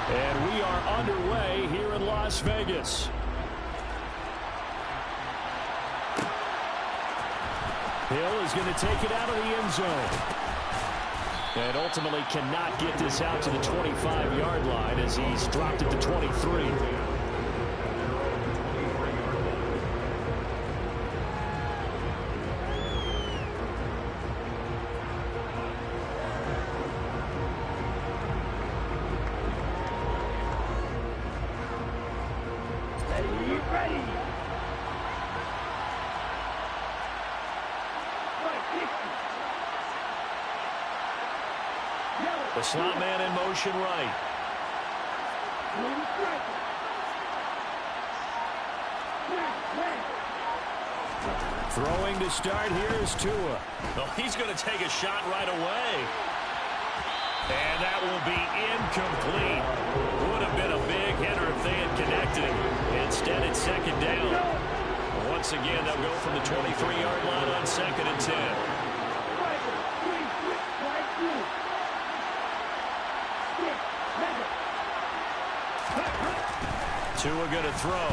And we are underway here in Las Vegas. Hill is going to take it out of the end zone. And ultimately cannot get this out to the 25-yard line as he's dropped it to 23. The slot man in motion right. Throwing to start here is Tua. Well, he's going to take a shot right away. And that will be incomplete. Would have been a big hitter if they had connected. Instead, it's second down. Once again, they'll go from the 23-yard line on 2nd and 10. Tua going to throw.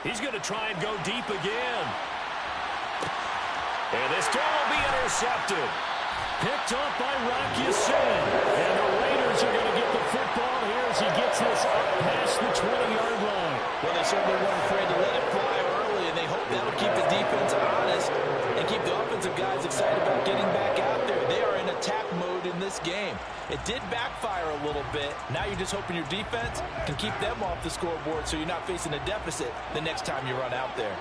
He's going to try and go deep again. And this throw will be intercepted. Picked up by Rocky Sin. And the Raiders are going to get the football here as he gets this up past the 20-yard line. Well, they certainly weren't afraid to let it fly early, and they hope that'll keep the defense honest and keep the offensive guys excited about getting back out there. They are in attack mode in this game. It did backfire a little bit. Now you're just hoping your defense can keep them off the scoreboard so you're not facing a deficit the next time you run out there.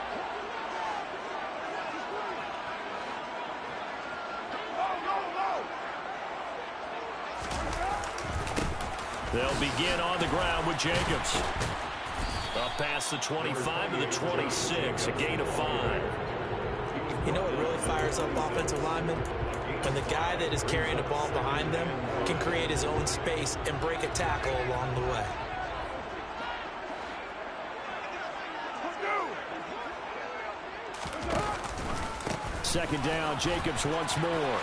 They'll begin on the ground with Jacobs. Up past the 25 to the 26, a gain of 5. You know what really fires up offensive linemen? When the guy that is carrying the ball behind them can create his own space and break a tackle along the way. Second down, Jacobs once more.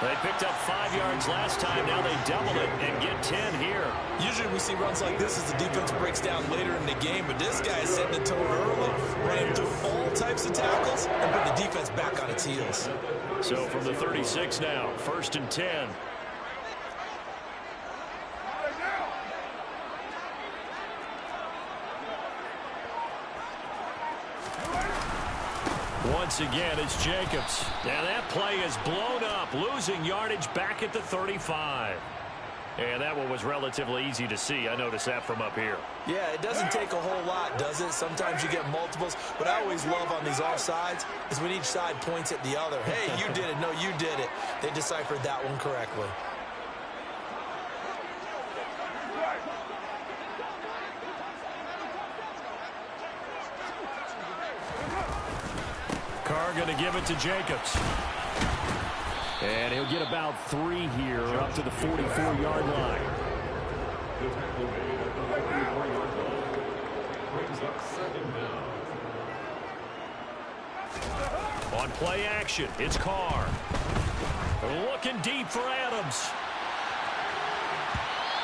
They picked up 5 yards last time. Now they double it and get 10 here. Usually we see runs like this as the defense breaks down later in the game, but this guy is setting the tone early, running through all types of tackles, and putting the defense back on its heels. So from the 36 now, 1st and 10. Once again, it's Jacobs. And that play is blown up, losing yardage back at the 35. And that one was relatively easy to see. I noticed that from up here. Yeah, it doesn't take a whole lot, does it? Sometimes you get multiples. What I always love on these offsides is when each side points at the other. Hey, you did it. No, you did it. They deciphered that one correctly. Carr going to give it to Jacobs. And he'll get about 3 here up to the 44-yard line. On play action, it's Carr. Looking deep for Adams.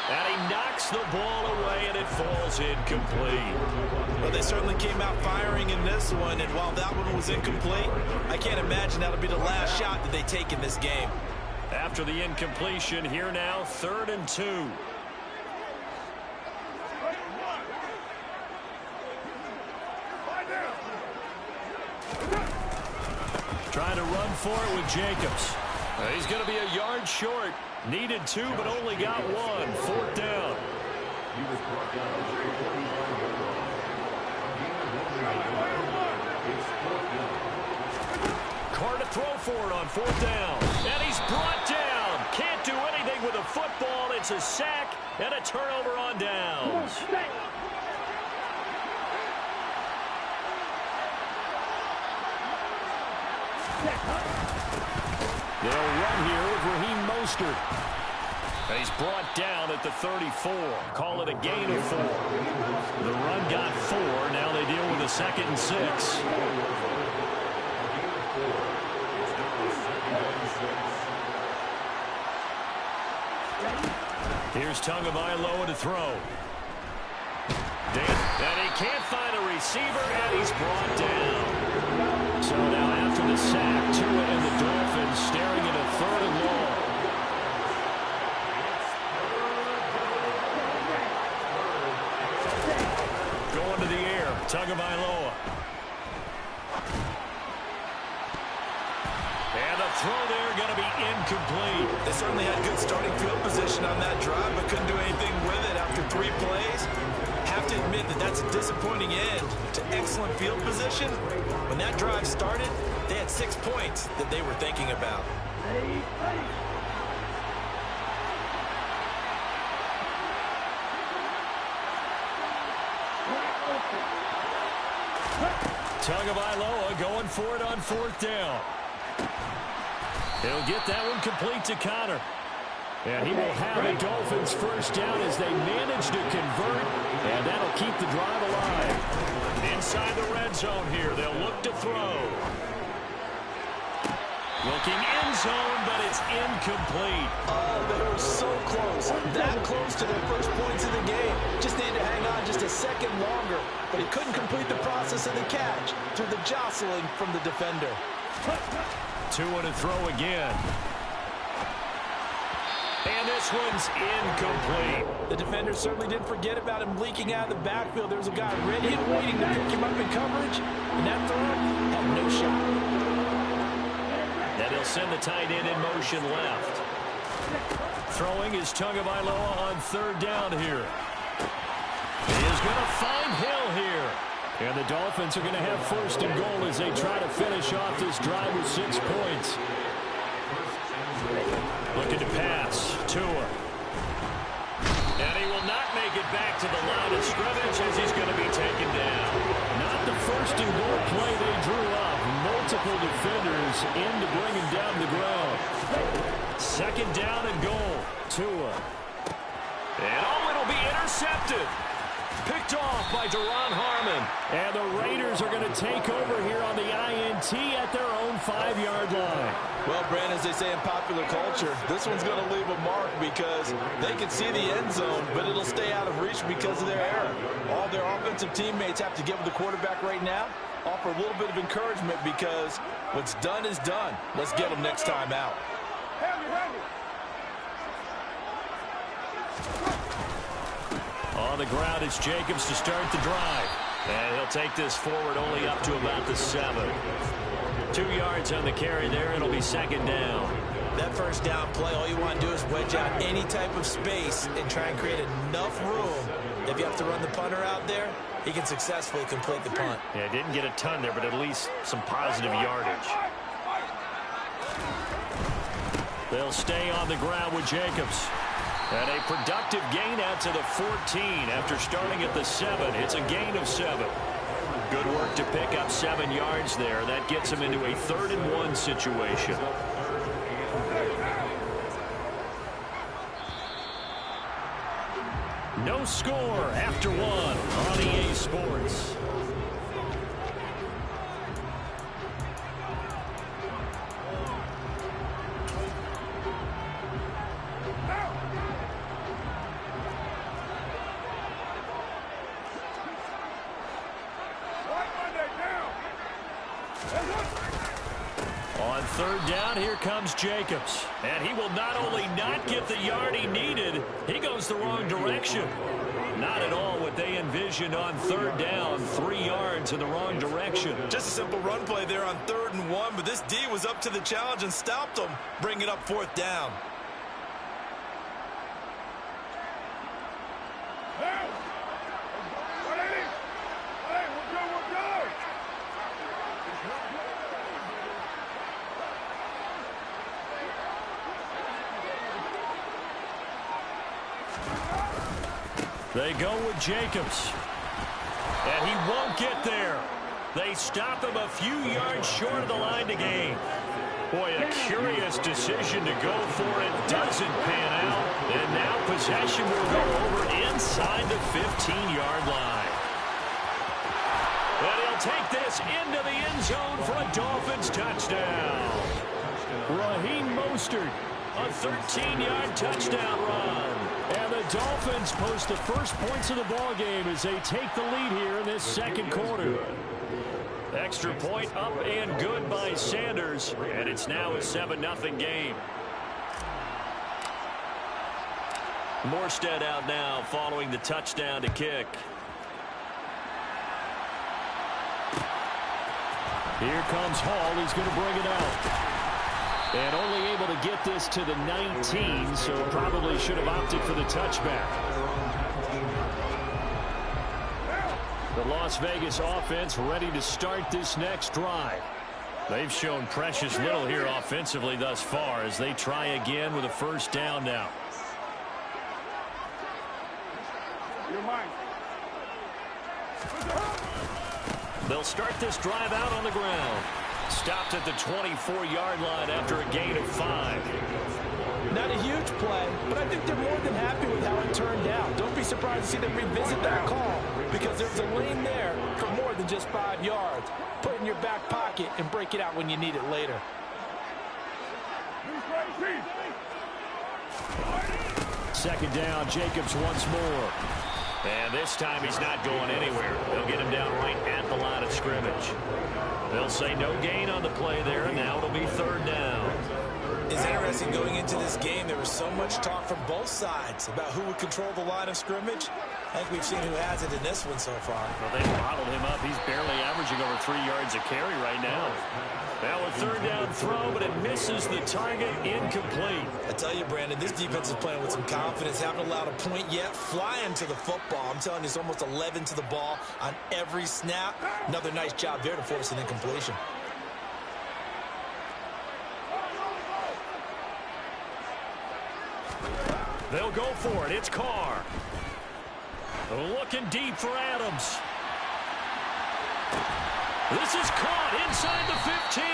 And he knocks the ball away, and it falls incomplete. Well, they certainly came out firing in this one, and while that one was incomplete, I can't imagine that'll be the last shot that they take in this game. After the incompletion, here now, 3rd and 2. Trying to run for it with Jacobs. He's going to be a yard short. Needed 2, but only got 1. 4th down. Carr to throw for it on 4th down. And he's brought down. Can't do anything with a football. It's a sack and a turnover on downs. They'll run here with Raheem Mostert. He's brought down at the 34. Call it a gain of 4. The run got 4. Now they deal with a 2nd and 6. Here's Tagovailoa to throw. And he can't find a receiver, and he's brought down. So now after the sack, Tua and the Dolphins staring at a 3rd and long. Going to the air, Tagovailoa. And the throw there going to be incomplete. They certainly had good starting field position on that drive, but couldn't do anything with it after 3 plays. Have to admit that that's a disappointing end to excellent field position. When that drive started, they had 6 points that they were thinking about. Tagovailoa going for it on 4th down. He'll get that one complete to Connor. And he will have the Dolphins first down as they manage to convert, and that'll keep the drive alive. Inside the red zone here, they'll look to throw. Looking end zone, but it's incomplete. Oh, they were so close. That close to their first points of the game. Just needed to hang on just a second longer, but he couldn't complete the process of the catch through the jostling from the defender. Tua to throw again. And this one's incomplete. The defender certainly didn't forget about him leaking out of the backfield. There was a guy ready and waiting to pick him up in coverage, and that throw had no shot. And he'll send the tight end in motion left. Throwing is Tagovailoa on 3rd down here. He is going to find Hill here. And the Dolphins are going to have 1st and goal as they try to finish off this drive with 6 points. Looking to pass. Tua. And he will not make it back to the line of scrimmage as he's going to be taken down. Not the 1st and goal play they drew up. Multiple defenders in to bring him down to the ground. 2nd down and goal. Tua. And oh, it'll be intercepted. Picked off by Duron Harmon. And the Raiders are going to take over here on the INT at their own 5-yard line. Well, Brandon, as they say in popular culture, this one's going to leave a mark because they can see the end zone, but it'll stay out of reach because of their error. All their offensive teammates have to give the quarterback right now, offer a little bit of encouragement because what's done is done. Let's get them next time out. On the ground, it's Jacobs to start the drive. And he'll take this forward only up to about the 7. 2 yards on the carry there. It'll be 2nd down. That 1st down play, all you want to do is wedge out any type of space and try and create enough room. If you have to run the punter out there, he can successfully complete the punt. Yeah, didn't get a ton there, but at least some positive yardage. They'll stay on the ground with Jacobs. And a productive gain out to the 14 after starting at the 7. It's a gain of 7. Good work to pick up 7 yards there. That gets him into a 3rd and 1 situation. No score after 1 on EA Sports. On 3rd down, here comes Jacobs. And he will not only not get the yard he needed, he goes the wrong direction. Not at all what they envisioned on 3rd down. 3 yards in the wrong direction. Just a simple run play there on 3rd and 1, but this D was up to the challenge and stopped him, bringing up 4th down. They go with Jacobs. And he won't get there. They stop him a few yards short of the line to gain. Boy, a curious decision to go for it. Doesn't pan out. And now possession will go over inside the 15-yard line. And he'll take this into the end zone for a Dolphins touchdown. Raheem Mostert A 13-yard touchdown run. And the Dolphins post the first points of the ball game as they take the lead here in this second quarter. Extra point up and good by Sanders, and it's now a 7-0 game. Morstead out now following the touchdown to kick. Here comes Hall. He's going to bring it out. And only able to get this to the 19, so probably should have opted for the touchback. The Las Vegas offense ready to start this next drive. They've shown precious little here offensively thus far as they try again with a first down now. They'll start this drive out on the ground. Stopped at the 24-yard line after a gain of 5. Not a huge play, but I think they're more than happy with how it turned out. Don't be surprised to see them revisit that call because there's a lane there for more than just 5 yards. Put it in your back pocket and break it out when you need it later. Second down, Jacobs once more. And this time he's not going anywhere. They'll get him down right at the line of scrimmage. They'll say no gain on the play there, and now it'll be third down. It's interesting going into this game. There was so much talk from both sides about who would control the line of scrimmage. I think we've seen who has it in this one so far. Well, they bottled him up. He's barely averaging over 3 yards a carry right now. Now a third down throw, but it misses the target. Incomplete. I tell you, Brandon, this defense is playing with some confidence. Haven't allowed a point yet. Flying to the football. I'm telling you, it's almost 11 to the ball on every snap. Another nice job there to force an incompletion. They'll go for it. It's Carr. Looking deep for Adams. This is caught inside the 15.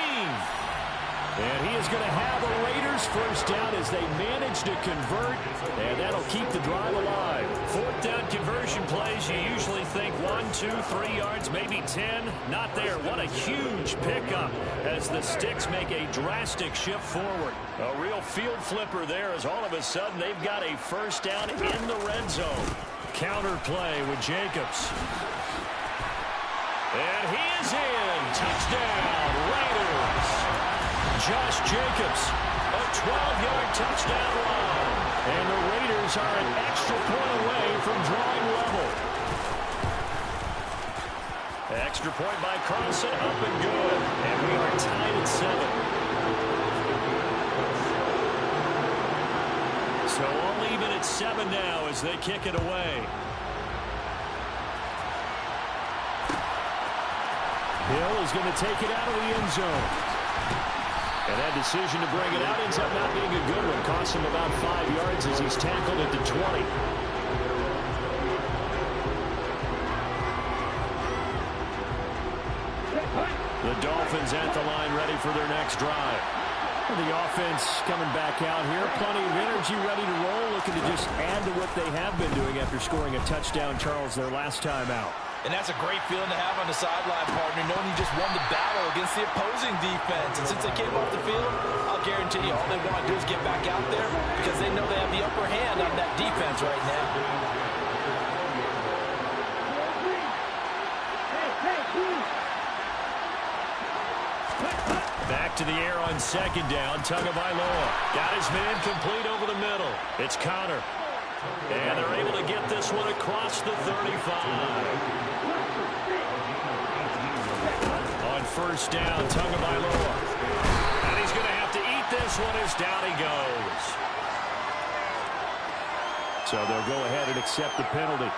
And he is going to have a Raiders first down as they manage to convert, and that'll keep the drive alive. Fourth down conversion plays, you usually think 1, 2, 3 yards, maybe 10. Not there. What a huge pickup as the Sticks make a drastic shift forward. A real field flipper there as all of a sudden they've got a first down in the red zone. Counter play with Jacobs. And he is in. Touchdown, Raiders. Josh Jacobs, a 12-yard touchdown run. And the Raiders are an extra point away from drawing level. Extra point by Carlson, up and good. And we are tied at 7. So all even at 7 now as they kick it away. Hill is going to take it out of the end zone. And that decision to bring it out ends up not being a good one. Costs him about 5 yards as he's tackled at the 20. The Dolphins at the line ready for their next drive. And the offense coming back out here. Plenty of energy ready to roll. Looking to just add to what they have been doing after scoring a touchdown, Charles, their last time out. And that's a great feeling to have on the sideline, partner, knowing you just won the battle against the opposing defense. And since they came off the field, I'll guarantee you all they want to do is get back out there because they know they have the upper hand on that defense right now. Back to the air on second down. Tagovailoa got his man complete over the middle. It's Connor. And they're able to get this one across the 35. On first down, Tagovailoa. And he's going to have to eat this one as down he goes. So they'll go ahead and accept the penalty.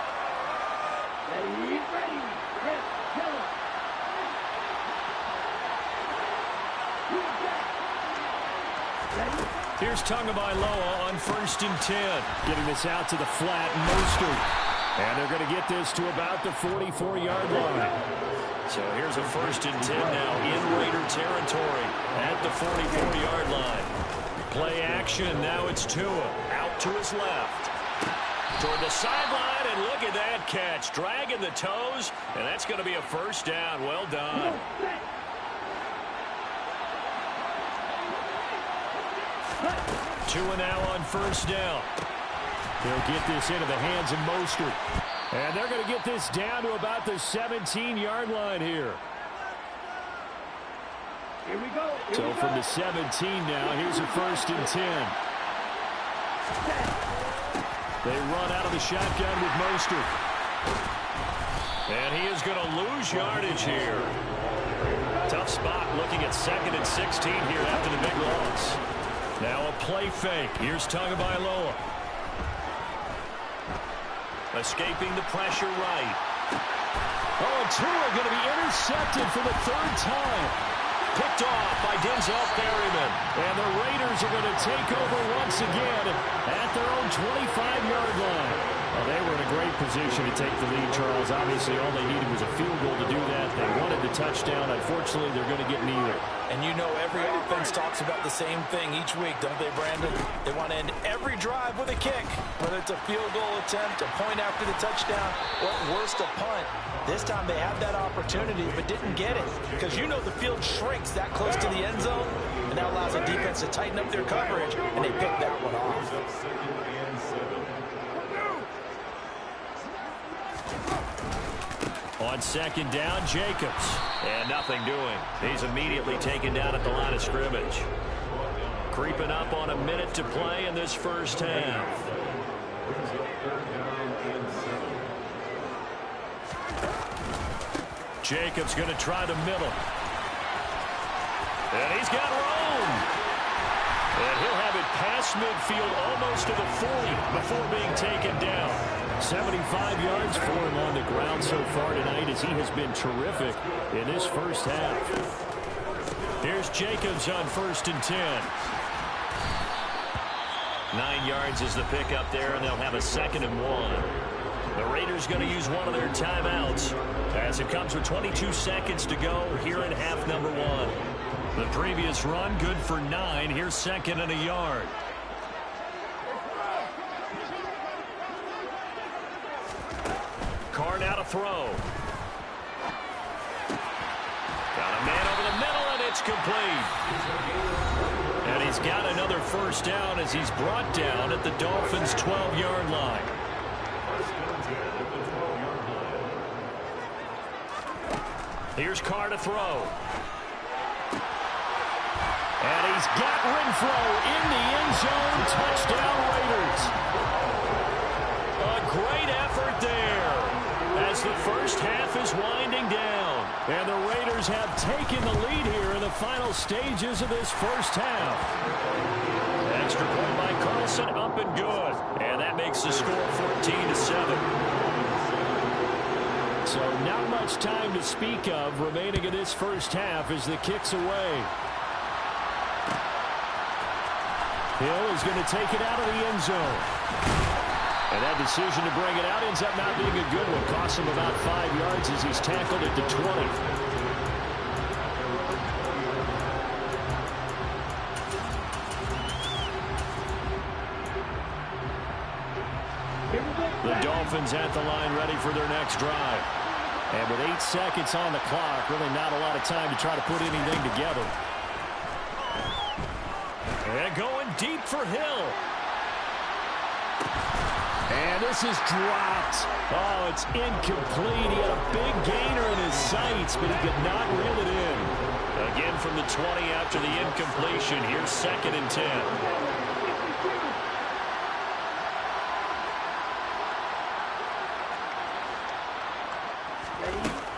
Here's Tagovailoa on first and 10. Getting this out to the flat, Mostert. And they're going to get this to about the 44-yard line. So here's a first and 10 now in Raider territory at the 44-yard line. Play action. Now it's Tua out to his left. Toward the sideline, and look at that catch. Dragging the toes, and that's going to be a first down. Well done. 2 now on first down. He'll get this into the hands of Mostert. And they're going to get this down to about the 17-yard line here. Here we go. So from the 17 now, here's a 1st and 10. They run out of the shotgun with Mostert. And he is going to lose yardage here. Tough spot looking at 2nd and 16 here after the big loss. Now a play fake. Here's Tagovailoa. Escaping the pressure right. Oh, and Tua going to be intercepted for the 3rd time. Picked off by Denzel Perryman. And the Raiders are going to take over once again at their own 25-yard line. Well, they were in a great position to take the lead, Charles. Obviously, all they needed was a field goal to do that. They wanted the touchdown. Unfortunately, they're going to get neither. And you know every offense talks about the same thing each week, don't they, Brandon? They want to end every drive with a kick, whether it's a field goal attempt, a point after the touchdown, or at worst, a punt. This time they had that opportunity but didn't get it because you know the field shrinks that close to the end zone, and that allows the defense to tighten up their coverage, and they picked that one off. On 2nd down, Jacobs. And nothing doing. He's immediately taken down at the line of scrimmage. Creeping up on a minute to play in this first half. Jacobs going to try the middle. And he's got room. And he'll have it past midfield almost to the 40 before being taken down. 75 yards for him on the ground so far tonight as he has been terrific in this first half. Here's Jacobs on 1st and 10. 9 yards is the pickup there, and they'll have a 2nd and 1. The Raiders going to use one of their timeouts as it comes with 22 seconds to go here in half number 1. The previous run good for 9. Here's 2nd and a yard. Carr now to throw. Got a man over the middle, and it's complete. And he's got another 1st down as he's brought down at the Dolphins' 12-yard line. Here's Carr to throw. And he's got Renfro in the end zone. Touchdown, Raiders. A great effort there as the first half is winding down. And the Raiders have taken the lead here in the final stages of this first half. Extra point by Carlson, up and good. And that makes the score 14-7. So not much time to speak of remaining in this first half as the kick's away. Hill is going to take it out of the end zone. And that decision to bring it out ends up not being a good one. Costs him about 5 yards as he's tackled at the 20. The Dolphins at the line ready for their next drive. And with 8 seconds on the clock, really not a lot of time to try to put anything together. And going deep for Hill. And this is dropped. Oh, it's incomplete. He had a big gainer in his sights, but he could not reel it in. Again from the 20 after the incompletion. Here's 2nd and 10.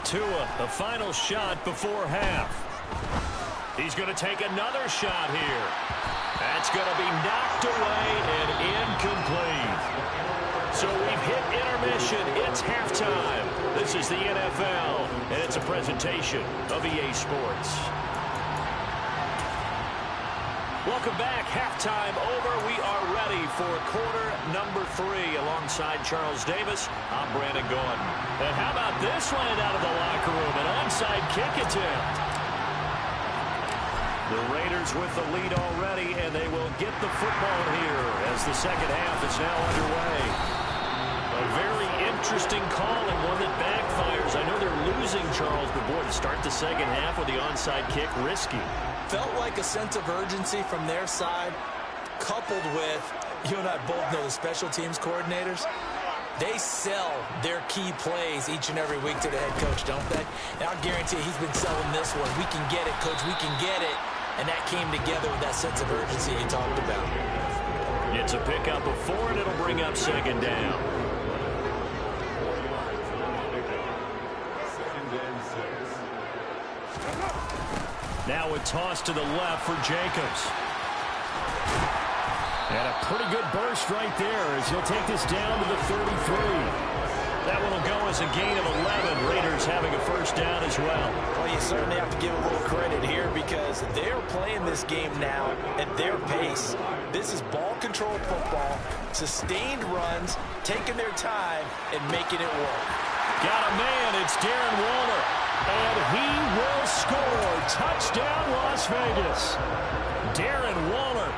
Tua, the final shot before half. He's going to take another shot here. That's going to be knocked away and incomplete. So we've hit intermission. It's halftime. This is the NFL, and it's a presentation of EA Sports. Welcome back. Halftime over. We are ready for quarter number 3 alongside Charles Davis. I'm Brandon Gordon. And how about this land out of the locker room? An onside kick attempt. The Raiders with the lead already, and they will get the football here as the second half is now underway. A very interesting call and one that backfires. I know they're losing, Charles, but boy, to start the second half with the onside kick, risky. Felt like a sense of urgency from their side. coupled with, you and I both know the special teams coordinators, they sell their key plays each and every week to the head coach, don't they? And I'll guarantee you he's been selling this one. We can get it, coach, we can get it. And that came together with that sense of urgency you talked about. It's a pickup of 4, and it'll bring up second down. Now a toss to the left for Jacobs. And a pretty good burst right there as he'll take this down to the 33. That one will go as a gain of 11. Raiders having a first down as well. Well, you certainly have to give a little credit here because they're playing this game now at their pace. This is ball control football, sustained runs, taking their time, and making it work. Got a man. It's Darren Waller. And he will score. Touchdown, Las Vegas. Darren Waller,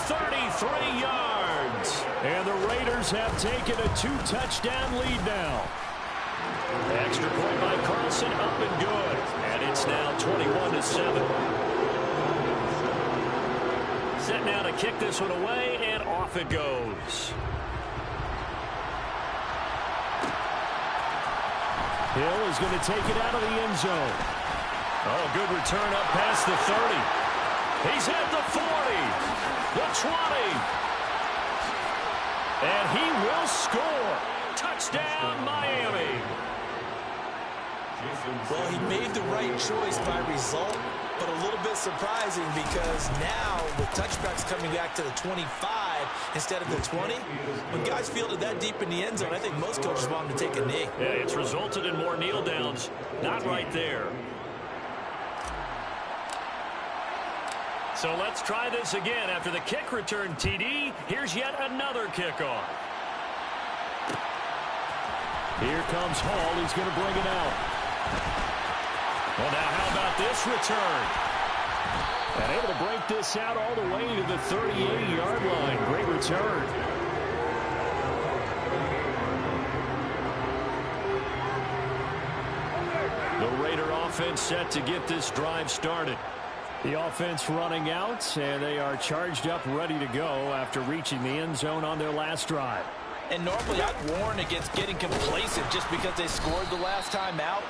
33 yards. And the Raiders have taken a 2-touchdown lead now. Extra point by Carlson, up and good. And it's now 21-7. Set now to kick this one away, and off it goes. Hill is going to take it out of the end zone. Oh, good return up past the 30. He's at the 40, the 20. And he will score. Touchdown, Miami. Well, he made the right choice by result, but a little bit surprising because now with touchbacks coming back to the 25 instead of the 20, when guys fielded that deep in the end zone, I think most coaches want them to take a knee. Yeah, it's resulted in more kneel downs. Not right there. So let's try this again. After the kick return TD, here's yet another kickoff. Here comes Hall. He's going to bring it out. Well, now how about this return? And able to break this out all the way to the 38-yard line. Great return. The Raider offense set to get this drive started. The offense running out, and they are charged up, ready to go after reaching the end zone on their last drive. And normally I'd warn against getting complacent just because they scored the last time out.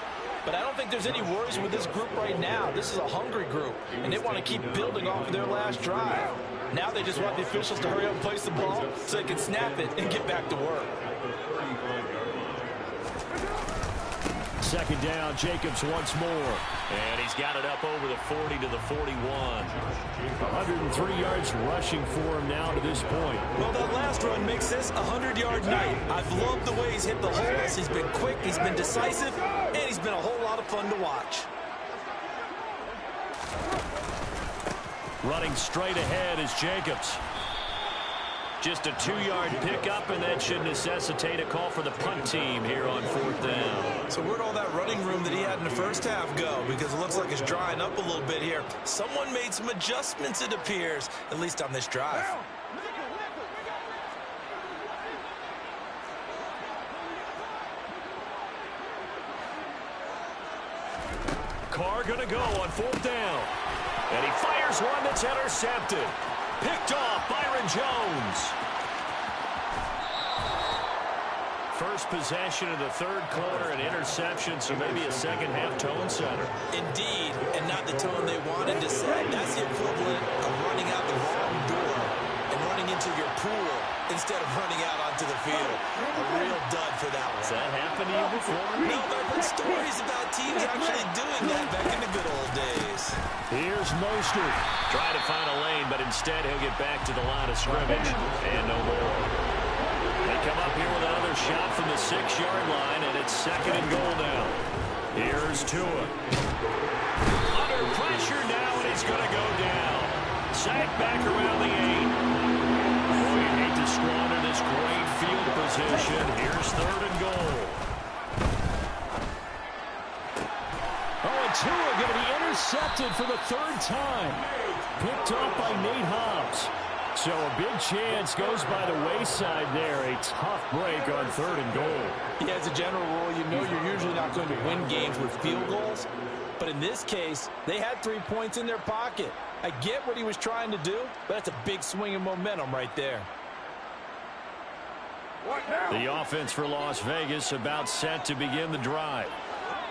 But I don't think there's any worries with this group right now. This is a hungry group, and they want to keep building off of their last drive. Now they just want the officials to hurry up and place the ball so they can snap it and get back to work. Second down, Jacobs once more. And he's got it up over the 40 to the 41. 103 yards rushing for him now to this point. Well, that last run makes this a 100-yard night. I've loved the way he's hit the holes. He's been quick, he's been decisive, and he's been a whole lot of fun to watch. Running straight ahead is Jacobs. Just a 2-yard pickup, and that should necessitate a call for the punt team here on 4th down. So where'd all that running room that he had in the first half go? Because it looks like it's drying up a little bit here. Someone made some adjustments, it appears, at least on this drive. Carr gonna go on 4th down. And he fires one that's intercepted. Picked off Byron Jones. First possession of the third quarter, an interception, so maybe a second-half tone setter. Indeed, and not the tone they wanted to set. That's the equivalent of running out the wrong door and running into your pool instead of running out onto the field. A real dud for that one. Has that happened to you before? No, but I've heard stories about teams actually doing that back in the good old days. Here's Mostert. Try to find a lane, but instead he'll get back to the line of scrimmage and no more. They come up here with another shot from the 6-yard line, and it's 2nd and goal now. Here's Tua. Under pressure now, and he's going to go down. Sacked back around the 8. Boy, you hate to squander this great field position. Here's 3rd and goal. Oh, and Tua going to be intercepted for the 3rd time. Picked off by Nate Hobbs. So a big chance goes by the wayside there. A tough break on 3rd and goal. Yeah, as a general rule, you know you're usually not going to win games with field goals. But in this case, they had 3 points in their pocket. I get what he was trying to do, but that's a big swing of momentum right there. The offense for Las Vegas about set to begin the drive.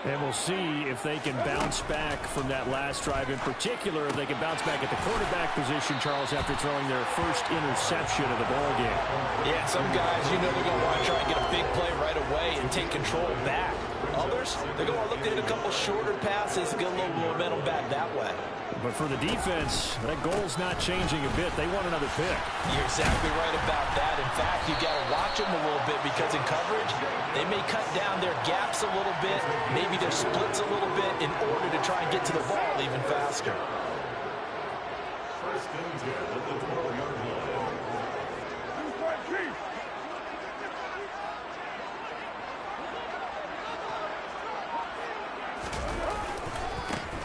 And we'll see if they can bounce back from that last drive. In particular, if they can bounce back at the quarterback position, Charles, after throwing their first interception of the ballgame. Yeah, some guys, you know they're going to want to try and get a big play right away and take control back. Others, they're going to look to hit a couple shorter passes to get a little momentum back that way. But for the defense, that goal's not changing a bit. They want another pick. You're exactly right about that. In fact, you got to watch them a little bit because in coverage, they may cut down their gaps a little bit, maybe their splits a little bit in order to try and get to the ball even faster. First and 10 at the 12-yard line.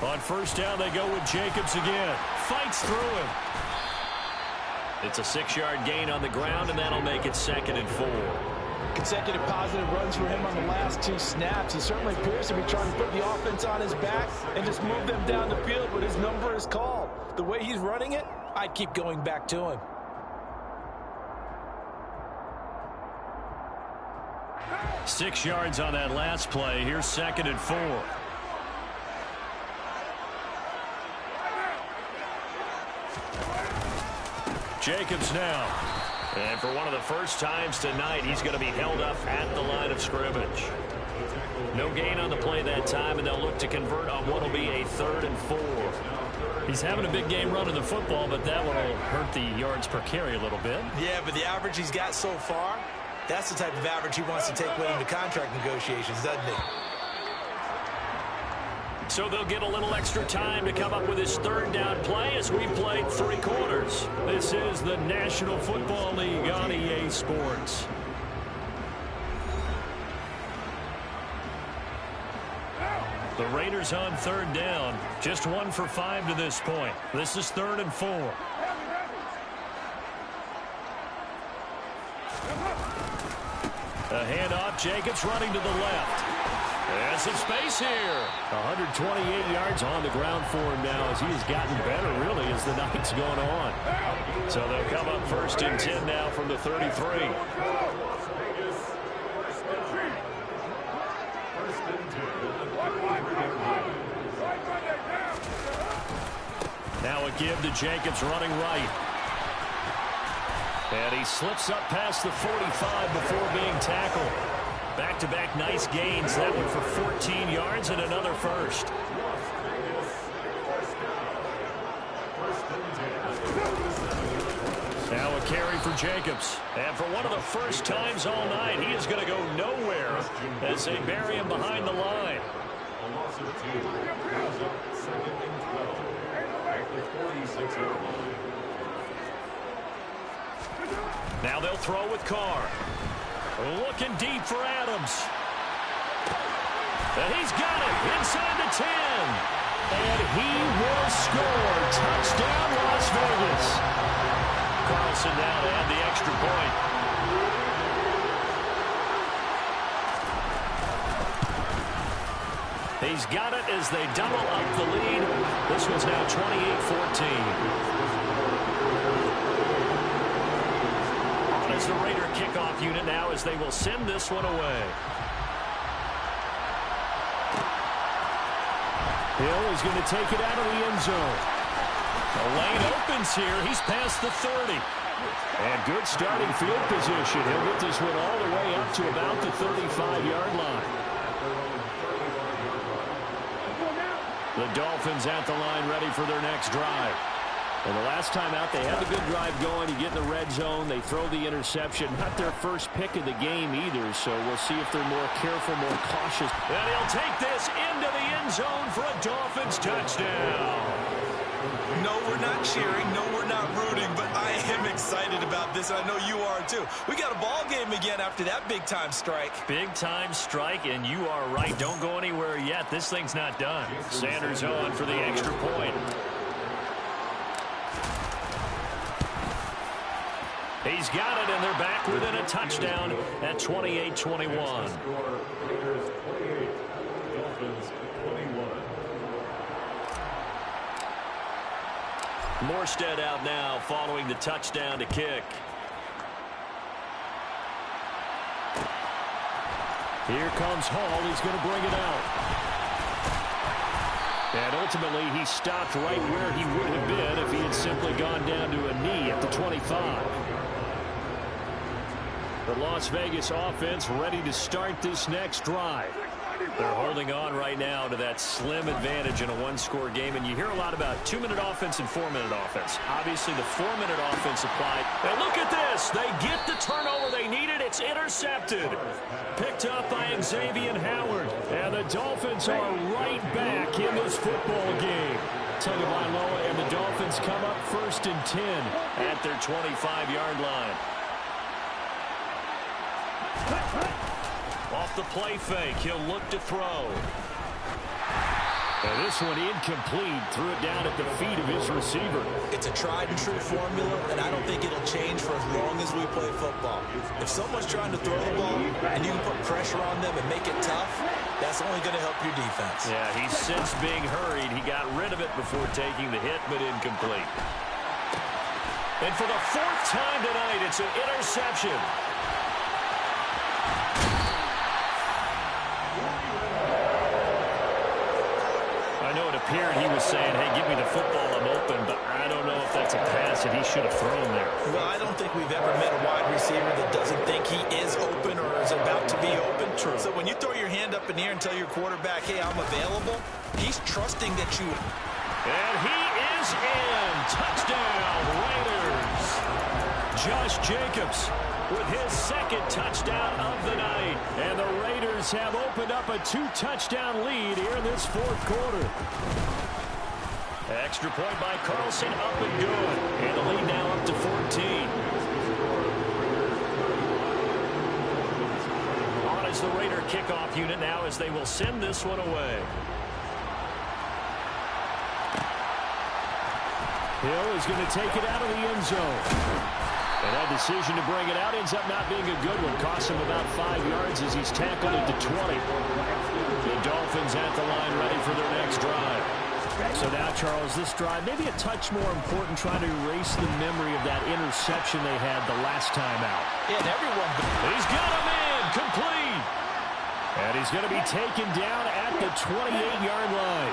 On first down, they go with Jacobs again. Fights through him. It's a 6-yard gain on the ground, and that'll make it 2nd and 4. Consecutive positive runs for him on the last 2 snaps. He certainly appears to be trying to put the offense on his back and just move them down the field, but his number is called. The way he's running it, I'd keep going back to him. Six yards on that last play. Here's 2nd and 4. Jacobs now. And for one of the first times tonight, he's going to be held up at the line of scrimmage. No gain on the play that time, and they'll look to convert on what will be a 3rd and 4. He's having a big game running the football, but that one will hurt the yards per carry a little bit. Yeah, but the average he's got so far, that's the type of average he wants to take with him to contract negotiations, doesn't he? So they'll get a little extra time to come up with his 3rd down play as we played 3 quarters. This is the National Football League on EA Sports. The Raiders on 3rd down. Just 1 for 5 to this point. This is 3rd and 4. A handoff. Jacobs running to the left. And some space here. 128 yards on the ground for him now as he has gotten better, really, as the night's going on. So they'll come up 1st and 10 now from the 33. Now a give to Jacobs running right. And he slips up past the 45 before being tackled. Back-to-back nice gains. That one for 14 yards and another first. Now a carry for Jacobs. And for one of the first times all night, he is going to go nowhere as they bury him behind the line. A loss of 2. 2nd and 12 at the 46-yard line. Now they'll throw with Carr. Looking deep for Adams. And he's got it inside the 10. And he will score. Touchdown, Las Vegas. Carlson now to add the extra point. He's got it as they double up the lead. This one's now 28-14. As the Raider kickoff unit now as they will send this one away. Hill is going to take it out of the end zone. The lane opens here. He's past the 30. And good starting field position. He'll get this one all the way up to about the 35-yard line. The Dolphins at the line ready for their next drive. Well, the last time out, they had a good drive going. You get in the red zone. They throw the interception. Not their first pick of the game either, so we'll see if they're more careful, more cautious. And he'll take this into the end zone for a Dolphins touchdown. No, we're not cheering. No, we're not rooting, but I am excited about this. I know you are, too. We got a ball game again after that big-time strike. Big-time strike, and you are right. Don't go anywhere yet. This thing's not done. Sanders on for the extra point. He's got it, and they're back within a touchdown at 28-21. Score, Raiders 28, Dolphins 21. Morstead out now following the touchdown to kick. Here comes Hall. He's going to bring it out. And ultimately, he stopped right where he would have been if he had simply gone down to a knee at the 25. The Las Vegas offense ready to start this next drive. They're holding on right now to that slim advantage in a one-score game, and you hear a lot about 2-minute offense and 4-minute offense. Obviously, the 4-minute offense applied. And look at this. They get the turnover they needed. It's intercepted. Picked up by Xavier Howard. And the Dolphins are right back in this football game. Tug of line low, and the Dolphins come up 1st and 10 at their 25-yard line. Off the play fake, he'll look to throw. And this one incomplete. Threw it down at the feet of his receiver. It's a tried-and-true formula, and I don't think it'll change for as long as we play football. If someone's trying to throw the ball and you can put pressure on them and make it tough, that's only going to help your defense. Yeah, he's since being hurried. He got rid of it before taking the hit, but incomplete. And for the 4th time tonight, it's an interception. I know it appeared he was saying, hey, give me the football, I'm open, but I don't know if that's a pass that he should have thrown there. Well, I don't think we've ever met a wide receiver that doesn't think he is open or is about to be open. True. So when you throw your hand up in the air and tell your quarterback, hey, I'm available, he's trusting that you... And he is in. Touchdown, Raiders. Josh Jacobs with his 2nd touchdown of the night. And the Raiders have opened up a 2-touchdown lead here in this 4th quarter. Extra point by Carlson, up and good. And the lead now up to 14. On is the Raider kickoff unit now as they will send this one away. Hill is going to take it out of the end zone. And that decision to bring it out ends up not being a good one. Costs him about 5 yards as he's tackled into 20. The Dolphins at the line ready for their next drive. So now, Charles, this drive maybe a touch more important, trying to erase the memory of that interception they had the last time out. Yeah, and everyone... He's got him in, complete. And he's going to be taken down at the 28-yard line.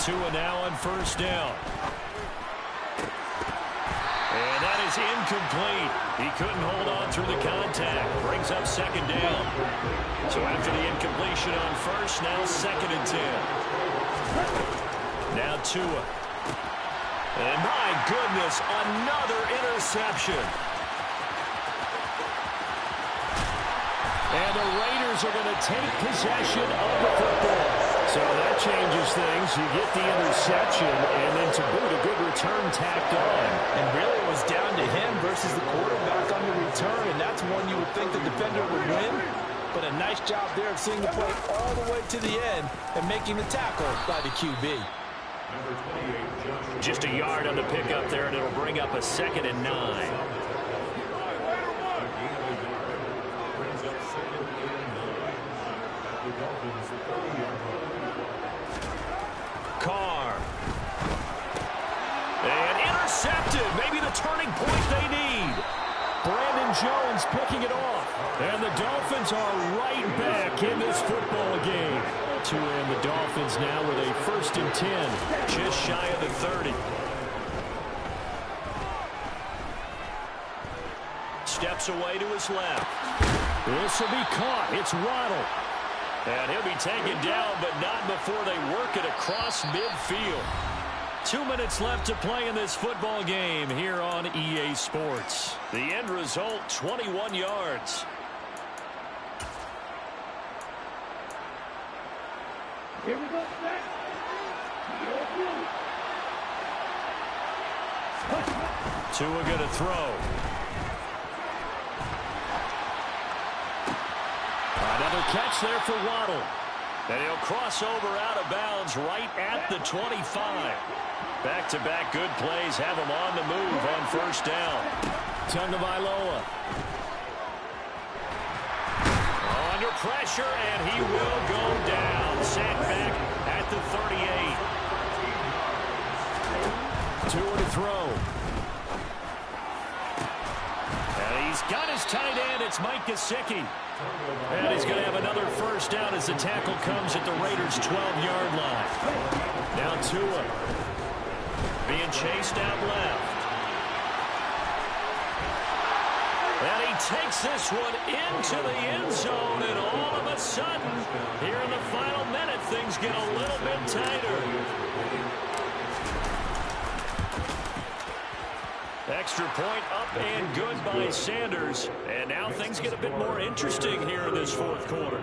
Tua now on 1st down. And that is incomplete. He couldn't hold on through the contact. Brings up 2nd down. So after the incompletion on 1st, now 2nd and 10. Now Tua. And my goodness, another interception. And the Raiders are going to take possession of the football. So that changes things. You get the interception, and then to boot, a good return tacked on. And really it was down to him versus the quarterback on the return, and that's one you would think the defender would win. But a nice job there of seeing the play all the way to the end and making the tackle by the QB. Just a yard on the pickup there, and it'll bring up a 2nd and 9. Carr. And intercepted. Maybe the turning point they need. Brandon Jones picking it off. And the Dolphins are right back in this football game. Tua and the Dolphins now with a 1st and 10. Just shy of the 30. Steps away to his left. This will be caught. It's Waddle. And he'll be taken down, but not before they work it across midfield. 2 minutes left to play in this football game here on EA Sports. The end result, 21 yards. Here we go. Tua going to throw. Another catch there for Waddle. And he'll cross over out of bounds right at the 25. Back-to-back good plays have him on the move on first down. Tagovailoa. Under pressure, and he will go down. Sacked back at the 38. Two to throw. And he's got his tight end. It's Mike Gesicki. And he's going to have another first down as the tackle comes at the Raiders' 12-yard line. Now Tua being chased out left. And he takes this one into the end zone, and all of a sudden, here in the final minute, things get a little bit tighter. Extra point up and good by Sanders. And now things get a bit more interesting here in this fourth quarter.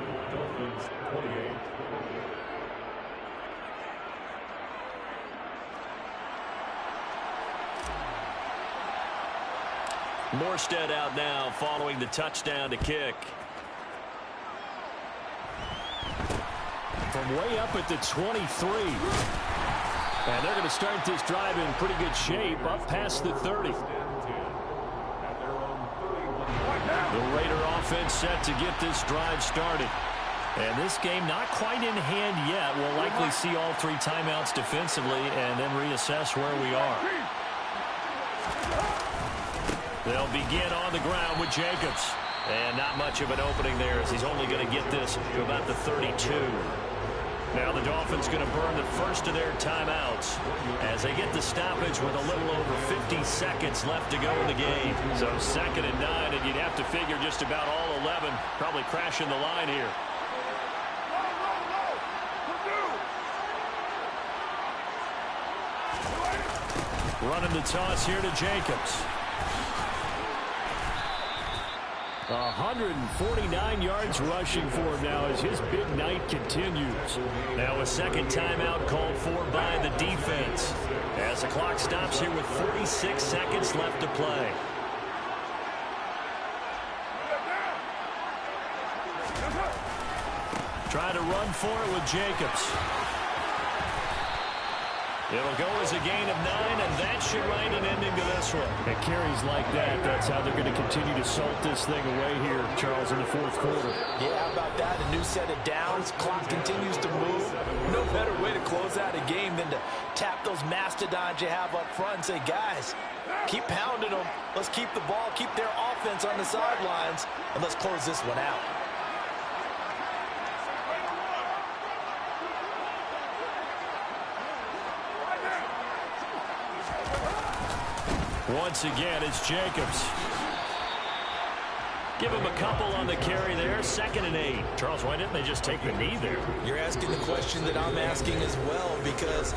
Morstead out now following the touchdown to kick. From way up at the 23. And they're going to start this drive in pretty good shape up past the 30. The Raider offense set to get this drive started. And this game not quite in hand yet. We'll likely see all three timeouts defensively and then reassess where we are. They'll begin on the ground with Jacobs. And not much of an opening there as he's only going to get this to about the 32. Now the Dolphins going to burn the first of their timeouts as they get the stoppage with a little over 50 seconds left to go in the game. So 2nd and 9, and you'd have to figure just about all 11 probably crashing the line here. Running the toss here to Jacobs. 149 yards rushing for him now as his big night continues. Now a second timeout called for by the defense as the clock stops here with 46 seconds left to play. Trying to run for it with Jacobs. It'll go as a gain of 9, and that should write an ending to this one. And carries like that, that's how they're going to continue to salt this thing away here, Charles, in the fourth quarter. Yeah, how about that? A new set of downs. Clock continues to move. No better way to close out a game than to tap those mastodons you have up front and say, guys, keep pounding them. Let's keep the ball, keep their offense on the sidelines, and let's close this one out. Once again, it's Jacobs. Give him a couple on the carry there. 2nd and 8. Charles, why didn't they just take the knee there? You're asking the question that I'm asking as well, because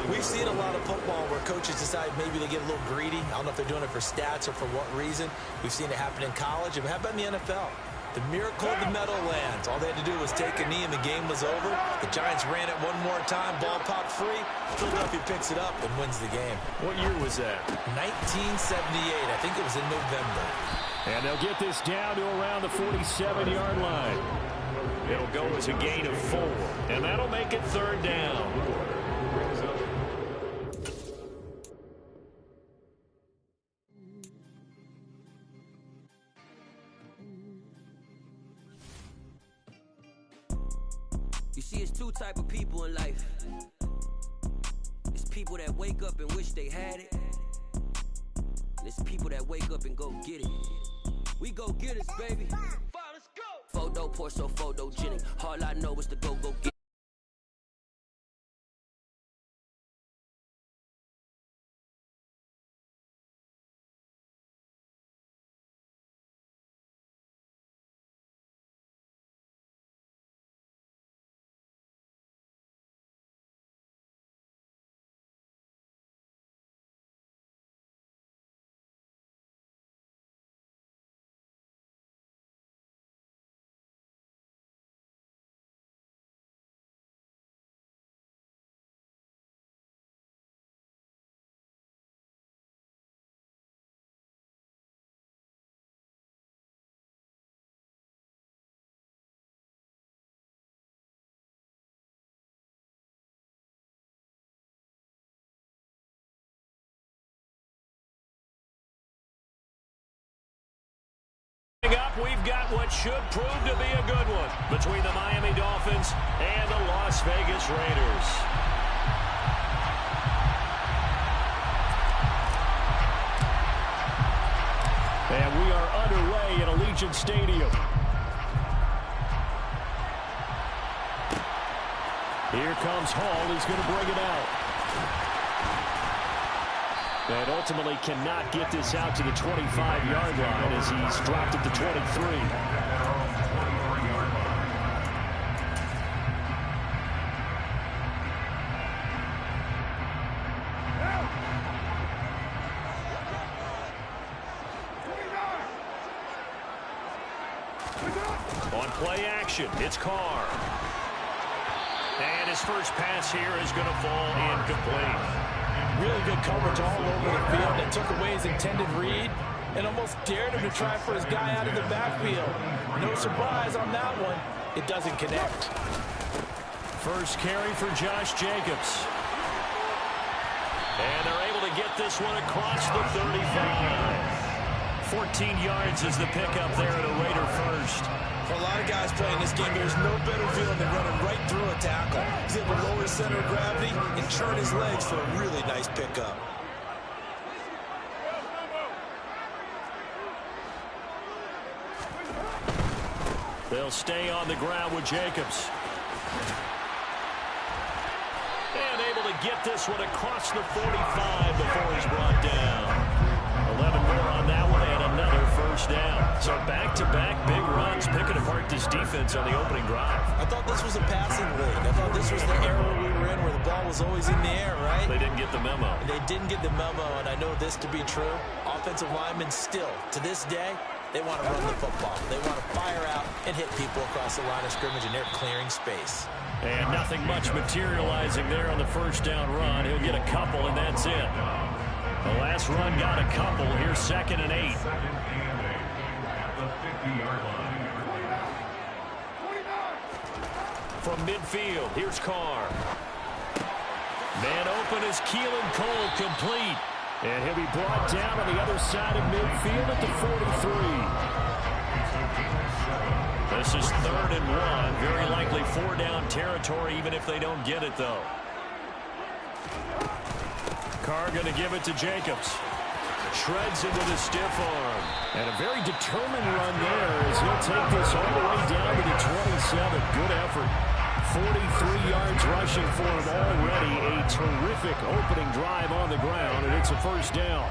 we've seen a lot of football where coaches decide maybe they get a little greedy. I don't know if they're doing it for stats or for what reason. We've seen it happen in college. And how about in the NFL? The miracle of the Meadowlands. All they had to do was take a knee and the game was over. The Giants ran it one more time. Ball popped free. Philadelphia picks it up and wins the game. What year was that? 1978. I think it was in November. And they'll get this down to around the 47-yard line. It'll go as a gain of 4, and that'll make it 3rd down. You see, it's two type of people in life. It's people that wake up and wish they had it. And it's people that wake up and go get it. We go get it, baby. Let's go. Photo poor, so photogenic. All I know is to go get it. at what should prove to be a good one between the Miami Dolphins and the Las Vegas Raiders. And we are underway at Allegiant Stadium. Here comes Hall. He's going to bring it out. And ultimately cannot get this out to the 25-yard line as he's dropped it to 23. On play action, it's Carr. And his first pass here is going to fall incomplete. Really good coverage all over the field that took away his intended read and almost dared him to try for his guy out of the backfield. No surprise on that one. It doesn't connect. First carry for Josh Jacobs. And they're able to get this one across the 35. 14 yards is the pickup there at a Raider first. For a lot of guys playing this game, there's no better feeling than running right through a tackle. He's able to lower his center of gravity and turn his legs for a really nice pickup. They'll stay on the ground with Jacobs. And able to get this one across the 45 before he's brought down. 11 more on that one and another first down. So back-to-back big runs picking apart this defense on the opening drive. I thought this was a passing league. I thought this was the era we were in where the ball was always in the air, right? They didn't get the memo. They didn't get the memo, and I know this to be true. Offensive linemen still, to this day, they want to run the football. They want to fire out and hit people across the line of scrimmage, and they're clearing space. And nothing much materializing there on the first down run. He'll get a couple, and that's it. The last run got a couple. Here's 2nd and 8. Second and 8 at the 50-yard line. From midfield, here's Carr. Man open is Keelan Cole, complete. And he'll be brought down on the other side of midfield at the 43. This is 3rd and 1. Very likely 4-down territory, even if they don't get it, though. Carr going to give it to Jacobs. Shreds it with a stiff arm. And a very determined run there as he'll take this all the way down to the 27. Good effort. 43 yards rushing for him already. A terrific opening drive on the ground, and it's a first down.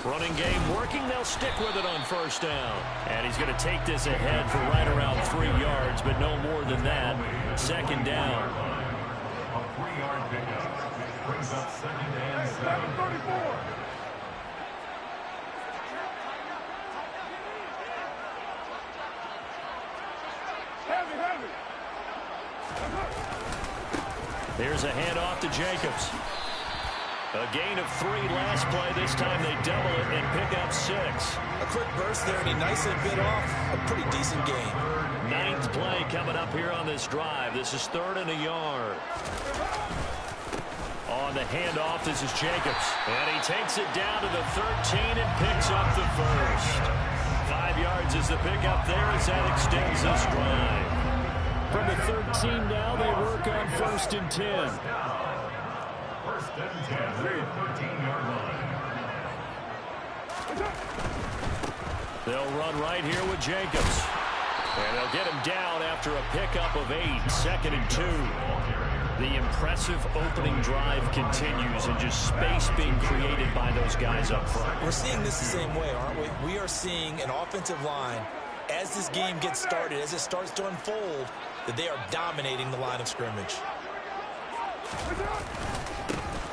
Running game working. They'll stick with it on first down. And he's going to take this ahead for right around 3 yards, but no more than that. 2nd down. A 3-yard pickup brings up 2nd and 7. Here's a handoff to Jacobs. A gain of 3 last play. This time they double it and pick up 6. A quick burst there, and he nicely bit off a pretty decent gain. 9th play coming up here on this drive. This is 3rd and a yard. On the handoff, this is Jacobs. And he takes it down to the 13 and picks up the first. 5 yards is the pickup there as that extends this drive. From the 13 now, they work on 1st and 10. First and 10 at the 13-yard line. They'll run right here with Jacobs. And they'll get him down after a pickup of 8. 2nd and 2. The impressive opening drive continues, and just space being created by those guys up front. We're seeing this the same way, aren't we? We are seeing an offensive line, as this game gets started, as it starts to unfold, that they are dominating the line of scrimmage.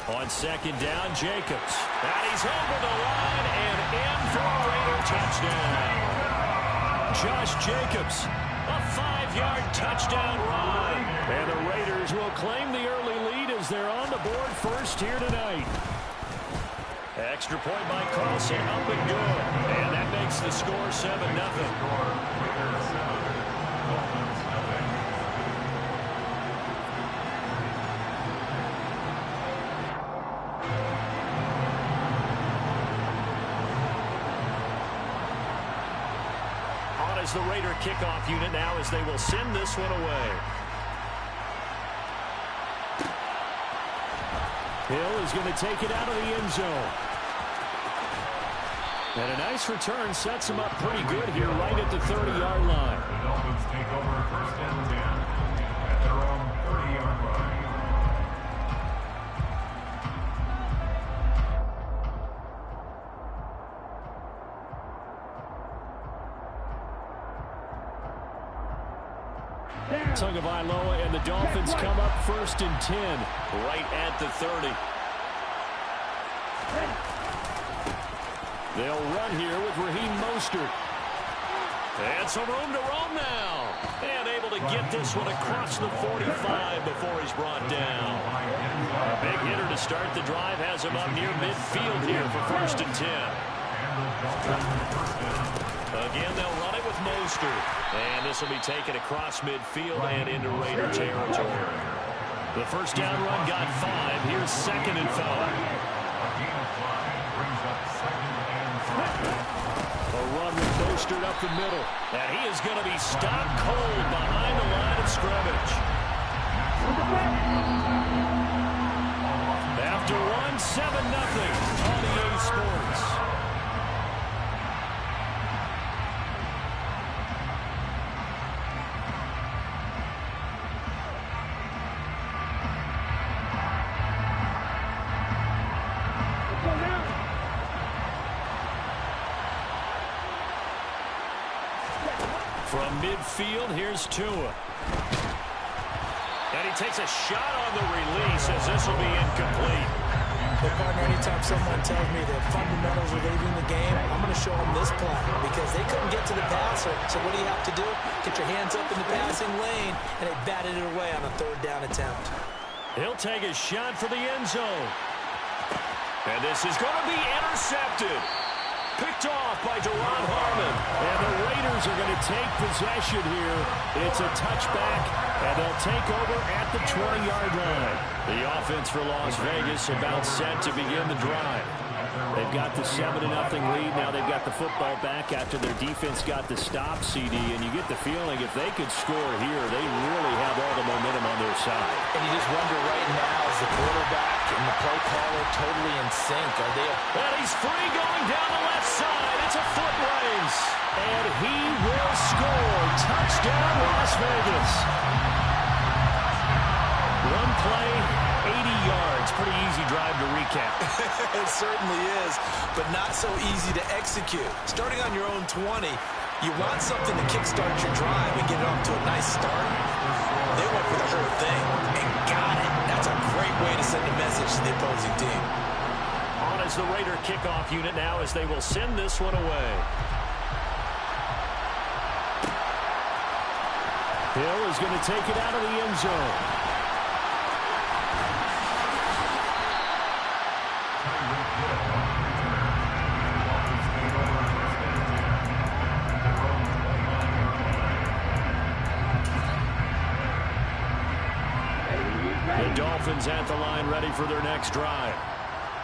On 2nd down, Jacobs. And he's over the line and in for a Raider touchdown. Josh Jacobs, a 5-yard touchdown run. And the Raiders will claim the early lead as they're on the board first here tonight. Extra point by Carlson, up and good. And that makes the score 7-0. On as the Raider kickoff unit now as they will send this one away. Hill is going to take it out of the end zone. And a nice return sets him up pretty good here right at the 30-yard line. The Dolphins take over first and 10 at their own 30-yard line. Tagovailoa and the Dolphins come up first and 10. Right at the 30. They'll run here with Raheem Mostert. And some room to roam now. And able to get this one across the 45 before he's brought down. A big hitter to start the drive has him up near midfield here for first and 10. Again, they'll run it with Mostert. And this will be taken across midfield and into Raider territory. The first down run got 5. Here's second and 5. A run with Mostert up the middle. And he is going to be stopped cold behind the line of scrimmage. After 1-7-0 on EA Sports. From midfield, here's Tua. And he takes a shot on the release as this will be incomplete. But partner, anytime someone tells me the fundamentals are leaving the game, I'm going to show them this play because they couldn't get to the passer. So what do you have to do? Get your hands up in the passing lane, and they batted it away on a third down attempt. He'll take a shot for the end zone. And this is going to be intercepted. Picked off by Duron Harmon. And the Raiders are going to take possession here. It's a touchback, and they'll take over at the 20-yard line. The offense for Las Vegas about set to begin the drive. They've got the 7-0 lead. Now they've got the football back after their defense got the stop, CD. And you get the feeling if they could score here, they really have all the momentum on their side. And you just wonder right now, is the quarterback and the play caller totally in sync? Are they? And he's free going down the left side. It's a foot race. And he will score. Touchdown, Las Vegas. One play, 80 yards. Pretty easy drive to recap. It certainly is, but not so easy to execute. Starting on your own 20, you want something to kickstart your drive and get it off to a nice start. They went for the whole thing and got it. That's a great way to send a message to the opposing team. On as the Raider kickoff unit now as they will send this one away. Hill is going to take it out of the end zone. The Dolphins at the line ready for their next drive.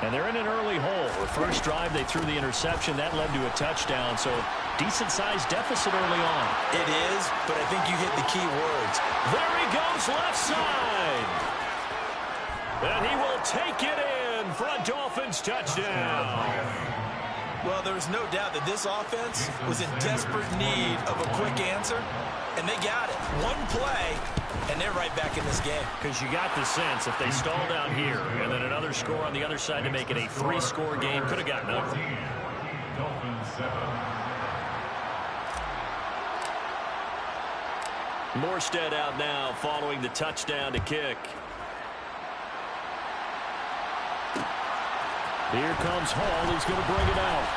And they're in an early hole. The first drive, they threw the interception. That led to a touchdown, so decent-sized deficit early on. It is, but I think you hit the key words. There he goes, left side. And he will take it in for a Dolphins touchdown. Well, there's no doubt that this offense was in desperate need of a quick answer, and they got it. One play, and they're right back in this game. Because you got the sense if they stalled out here and then another score on the other side to make it a 3-score game, could have gotten ugly. Dolphins 7. Morstead out now following the touchdown to kick. Here comes Hall. He's going to bring it out.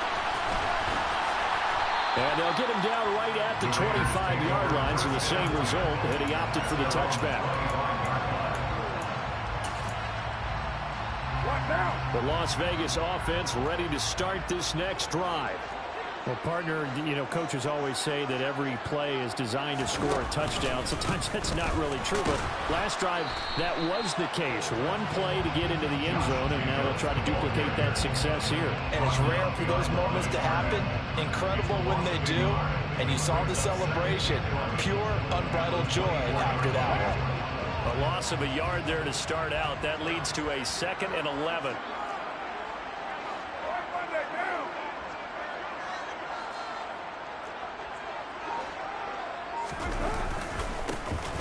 And they'll get him down right at the 25-yard line, so the same result, and he opted for the touchback. The Las Vegas offense ready to start this next drive. Well, partner, you know, coaches always say that every play is designed to score a touchdown. Sometimes that's not really true, but last drive, that was the case. One play to get into the end zone, and now they'll try to duplicate that success here. And it's rare for those moments to happen. Incredible when they do. And you saw the celebration. Pure, unbridled joy after that one. A loss of a yard there to start out. That leads to a 2nd and 11.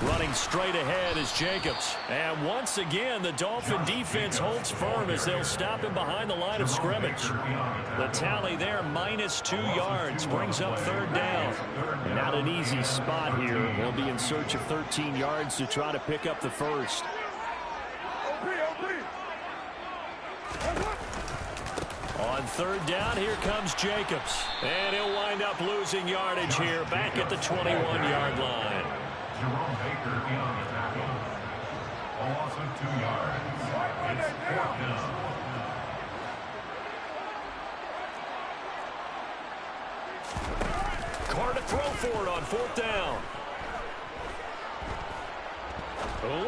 Running straight ahead is Jacobs. And once again, the Dolphin defense holds firm as they'll stop him behind the line of scrimmage. The tally there, -2 yards, brings up 3rd down. Not an easy spot here. They'll be in search of 13 yards to try to pick up the first. On 3rd down, here comes Jacobs. And he'll wind up losing yardage here back at the 21-yard line. Jerome Baker beyond the tackle. A loss of 2 yards. It's 4th down. Carr to throw for it on 4th down.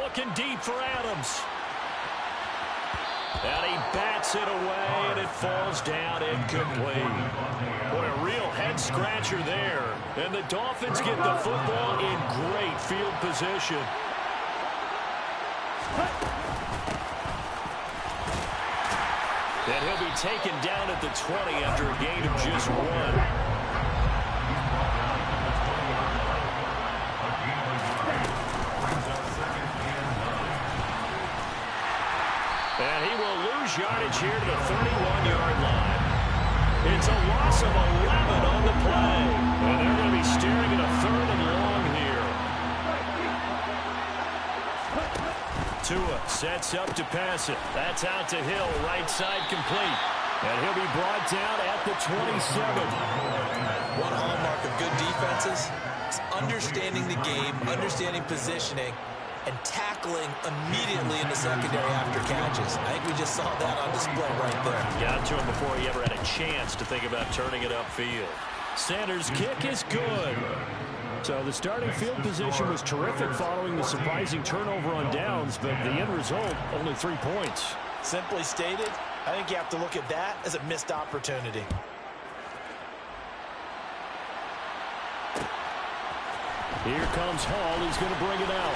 Looking deep for Adams. And he bats it away, and it falls down incomplete. Boy, a real head-scratcher there. And the Dolphins get the football in great field position. And he'll be taken down at the 20 after a gain of just 1. And he will lose yardage here to the 31-yard line. It's a loss of 11 on the play. And they're going to be staring at a 3rd and long here. Tua sets up to pass it. That's out to Hill, right side complete. And he'll be brought down at the 27. One hallmark of good defenses is understanding the game, understanding positioning, and tackling immediately in the secondary after catches. I think we just saw that on display right there. Got to him before he ever had a chance to think about turning it upfield. Sanders' kick is good. So the starting field position was terrific following the surprising turnover on downs, but the end result, only 3 points. Simply stated, I think you have to look at that as a missed opportunity. Here comes Hall. He's going to bring it out.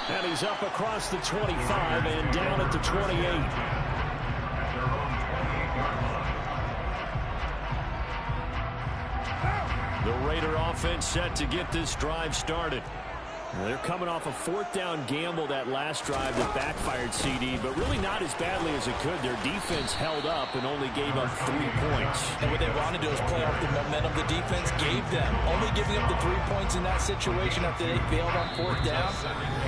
And he's up across the 25 and down at the 28. The Raider offense set to get this drive started. They're coming off a 4th down gamble that last drive that backfired CD, but really not as badly as it could. Their defense held up and only gave up 3 points. And what they want to do is play off the momentum the defense gave them. Only giving up the 3 points in that situation after they failed on 4th down.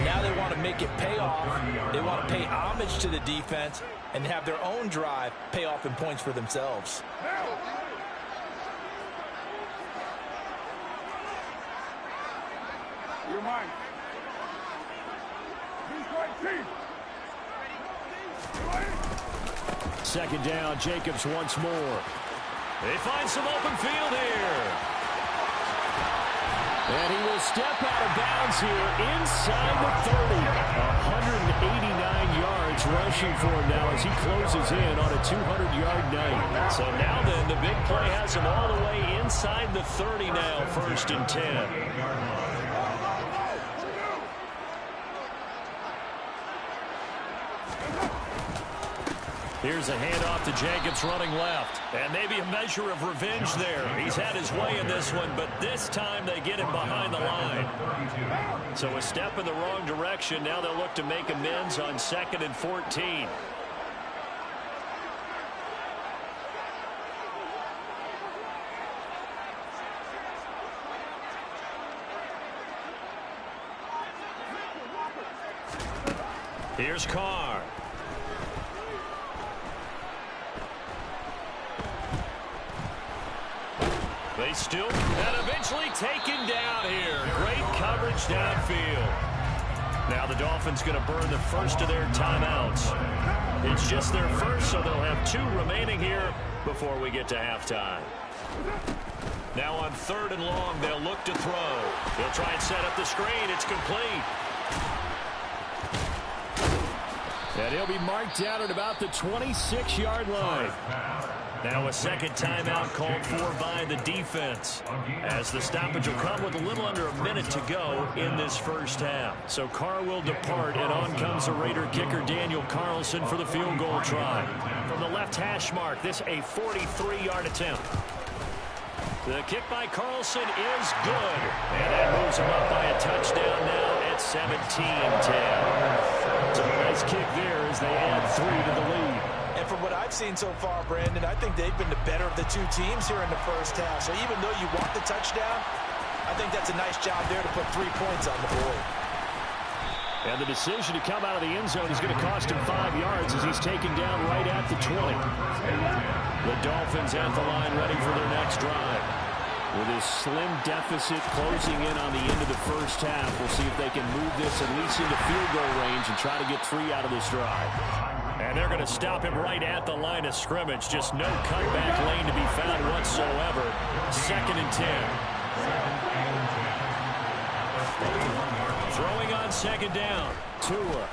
Now they want to make it pay off. They want to pay homage to the defense and have their own drive pay off in points for themselves. Your mind. Second down, Jacobs once more. They find some open field here. And he will step out of bounds here inside the 30. 189 yards rushing for him now as he closes in on a 200-yard night. So now then, the big play has him all the way inside the 30 now, 1st and 10. Here's a handoff to Jacobs running left. And maybe a measure of revenge there. He's had his way in this one, but this time they get him behind the line. So a step in the wrong direction. Now they'll look to make amends on 2nd and 14. Here's Carr. They still, and eventually taken down here. Great coverage downfield. Now the Dolphins going to burn the first of their timeouts. It's just their first, so they'll have 2 remaining here before we get to halftime. Now on 3rd and long, they'll look to throw. He'll try and set up the screen. It's complete. And he'll be marked down at about the 26-yard line. Now a second timeout called for by the defense, as the stoppage will come with a little under a minute to go in this first half. So Carr will depart, and on comes the Raider kicker Daniel Carlson for the field goal try. From the left hash mark, this a 43-yard attempt. The kick by Carlson is good, and that moves him up by a touchdown now at 17-10. So a nice kick there as they add 3 to the lead. And from what I've seen so far, Brandon, I think they've been the better of the 2 teams here in the first half. So even though you want the touchdown, I think that's a nice job there to put 3 points on the board. And the decision to come out of the end zone is going to cost him 5 yards as he's taken down right at the 20. The Dolphins at the line ready for their next drive. With his slim deficit closing in on the end of the first half, we'll see if they can move this at least into field goal range and try to get 3 out of this drive. And they're going to stop him right at the line of scrimmage. Just no cutback lane to be found whatsoever. 2nd and 10. Throwing on 2nd down. Tua.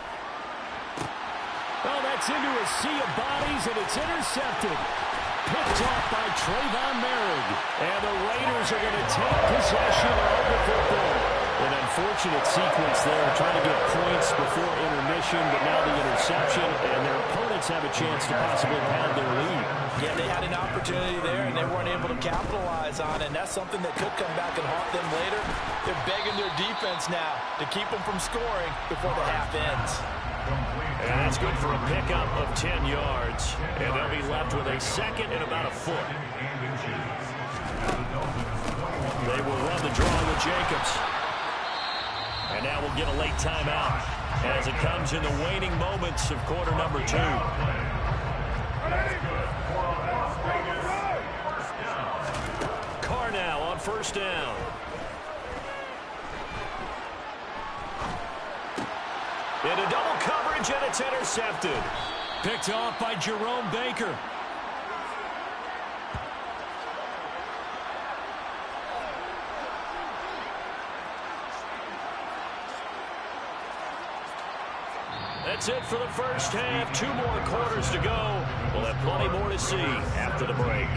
Oh, that's into a sea of bodies, and it's intercepted. Picked off by Trayvon Merrick. And the Raiders are going to take possession of the football. An unfortunate sequence there, trying to get points before intermission, but now the interception, and their opponents have a chance to possibly pad their lead. Yeah, they had an opportunity there, and they weren't able to capitalize on it, and that's something that could come back and haunt them later. They're begging their defense now to keep them from scoring before the half ends. And that's good for a pickup of 10 yards. And they'll be left with a 2nd and about a foot. They will run the draw with Jacobs. And now we'll get a late timeout as it comes in the waning moments of quarter number 2. Carr now on 1st down. Into double coverage, and it's intercepted. Picked off by Jerome Baker. That's it for the first half. 2 more quarters to go. We'll have plenty more to see after the break.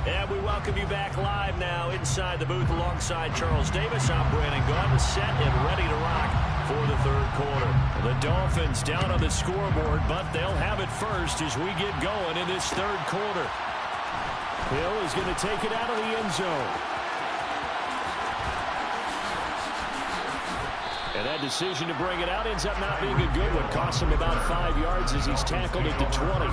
And we welcome you back live now inside the booth alongside Charles Davis. I'm Brandon Gaudin, set and ready to rock for the 3rd quarter. The Dolphins down on the scoreboard, but they'll have it first as we get going in this 3rd quarter. Hill is going to take it out of the end zone. And that decision to bring it out ends up not being a good one. Costs him about 5 yards as he's tackled at the 20.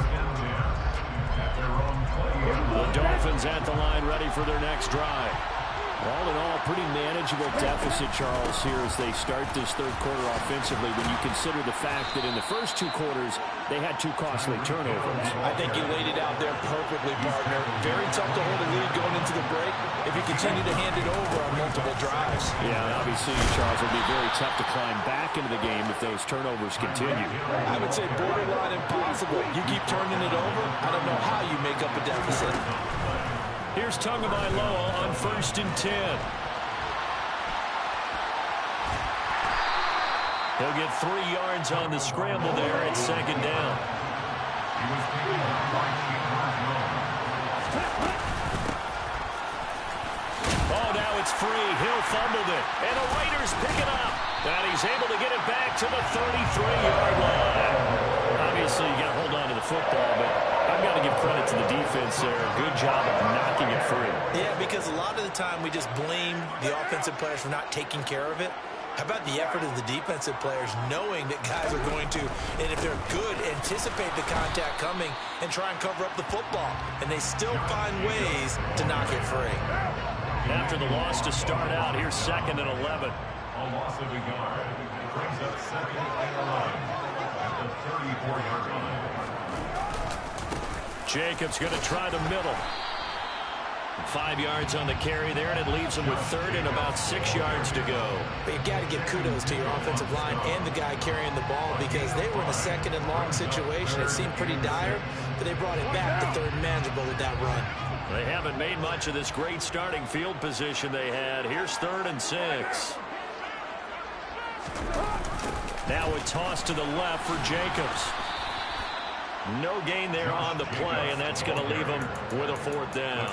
The Dolphins at the line ready for their next drive. All in all, pretty manageable deficit, Charles, here as they start this 3rd quarter offensively when you consider the fact that in the first 2 quarters, they had 2 costly turnovers. I think you laid it out there perfectly, partner. Very tough to hold a lead going into the break if you continue to hand it over on multiple drives. Yeah, and obviously, Charles, it'll be very tough to climb back into the game if those turnovers continue. I would say borderline impossible. You keep turning it over, I don't know how you make up a deficit. Here's Tagovailoa on 1st and 10. He'll get 3 yards on the scramble there at 2nd down. Oh, now it's free. Hill fumbled it. And the Raiders pick it up. And he's able to get it back to the 33-yard line. Obviously, you got to hold on to the football, but I've got to give credit to the defense there. Good job of knocking it free. Yeah, because a lot of the time we just blame the offensive players for not taking care of it. How about the effort of the defensive players knowing that guys are going to, and if they're good, anticipate the contact coming and try and cover up the football. And they still find ways to knock it free. After the loss to start out, here's 2nd and 11. A loss of a yard. Brings up 2nd and 11 at the 34-yard line. Jacobs going to try the middle. 5 yards on the carry there, and it leaves them with third and about 6 yards to go. But you've got to give kudos to your offensive line and the guy carrying the ball because they were in a second and long situation. It seemed pretty dire, but they brought it back to third and manageable with that run. They haven't made much of this great starting field position they had. Here's 3rd and 6. Now a toss to the left for Jacobs. No gain there on the play, and that's going to leave him with a 4th down.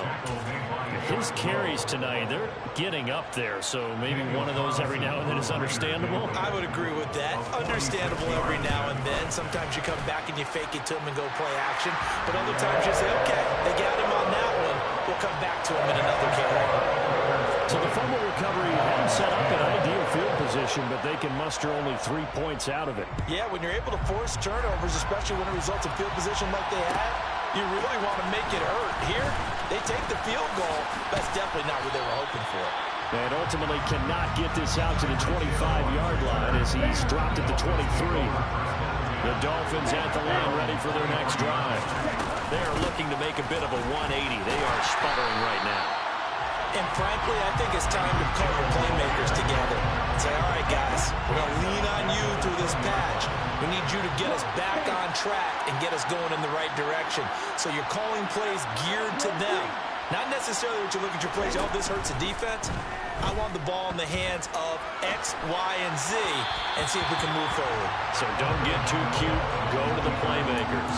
His carries tonight, they're getting up there, so maybe one of those every now and then is understandable. I would agree with that. Understandable every now and then. Sometimes you come back and you fake it to him and go play action, but other times you say, okay, they got him on that one. We'll come back to him in another carry. So the fumble recovery hadn't set up an ideal field position, but they can muster only 3 points out of it. Yeah, when you're able to force turnovers, especially when it results in field position like they had, you really want to make it hurt. Here, they take the field goal. That's definitely not what they were hoping for. And ultimately cannot get this out to the 25-yard line as he's dropped at the 23. The Dolphins at the line ready for their next drive. They are looking to make a bit of a 180. They are sputtering right now. And frankly, I think it's time to call your playmakers together and say, all right, guys, we're going to lean on you through this patch. We need you to get us back on track and get us going in the right direction. So you're calling plays geared to them. Not necessarily what you look at your plays, oh, this hurts the defense. I want the ball in the hands of X, Y, and Z and see if we can move forward. So don't get too cute. Go to the playmakers.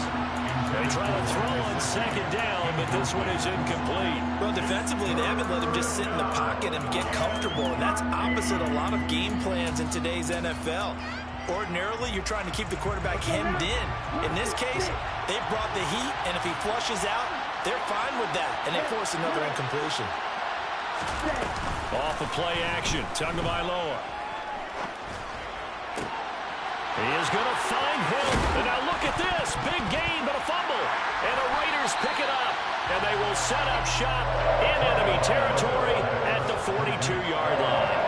They try to throw on 2nd down, but this one is incomplete. Well, defensively, they haven't let him just sit in the pocket and get comfortable, and that's opposite a lot of game plans in today's NFL. Ordinarily, you're trying to keep the quarterback hemmed in. In this case, they brought the heat, and if he flushes out, they're fine with that, and they force another incompletion. Off of play action, Tagovailoa. He is going to find him. And now look at this. Big gain, but a fumble. And the Raiders pick it up. And they will set up shop in enemy territory at the 42-yard line.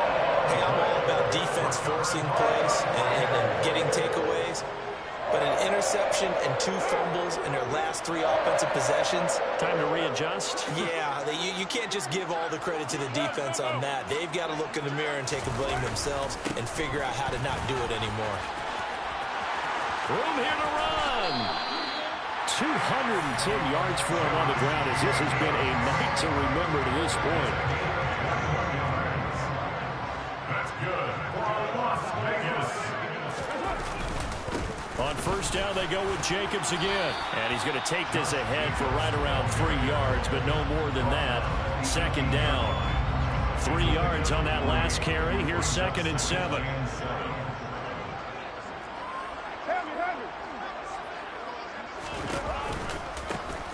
Hey, I'm all about defense forcing plays and getting takeaways. But an interception and 2 fumbles in their last 3 offensive possessions. Time to readjust. Yeah, you can't just give all the credit to the defense on that. They've got to look in the mirror and take a blame themselves and figure out how to not do it anymore. Room here to run. 210 yards for him on the ground as this has been a night to remember to this point. That's good for Las Vegas. On 1st down, they go with Jacobs again. And he's going to take this ahead for right around 3 yards, but no more than that. 2nd down. 3 yards on that last carry. Here's 2nd and 7.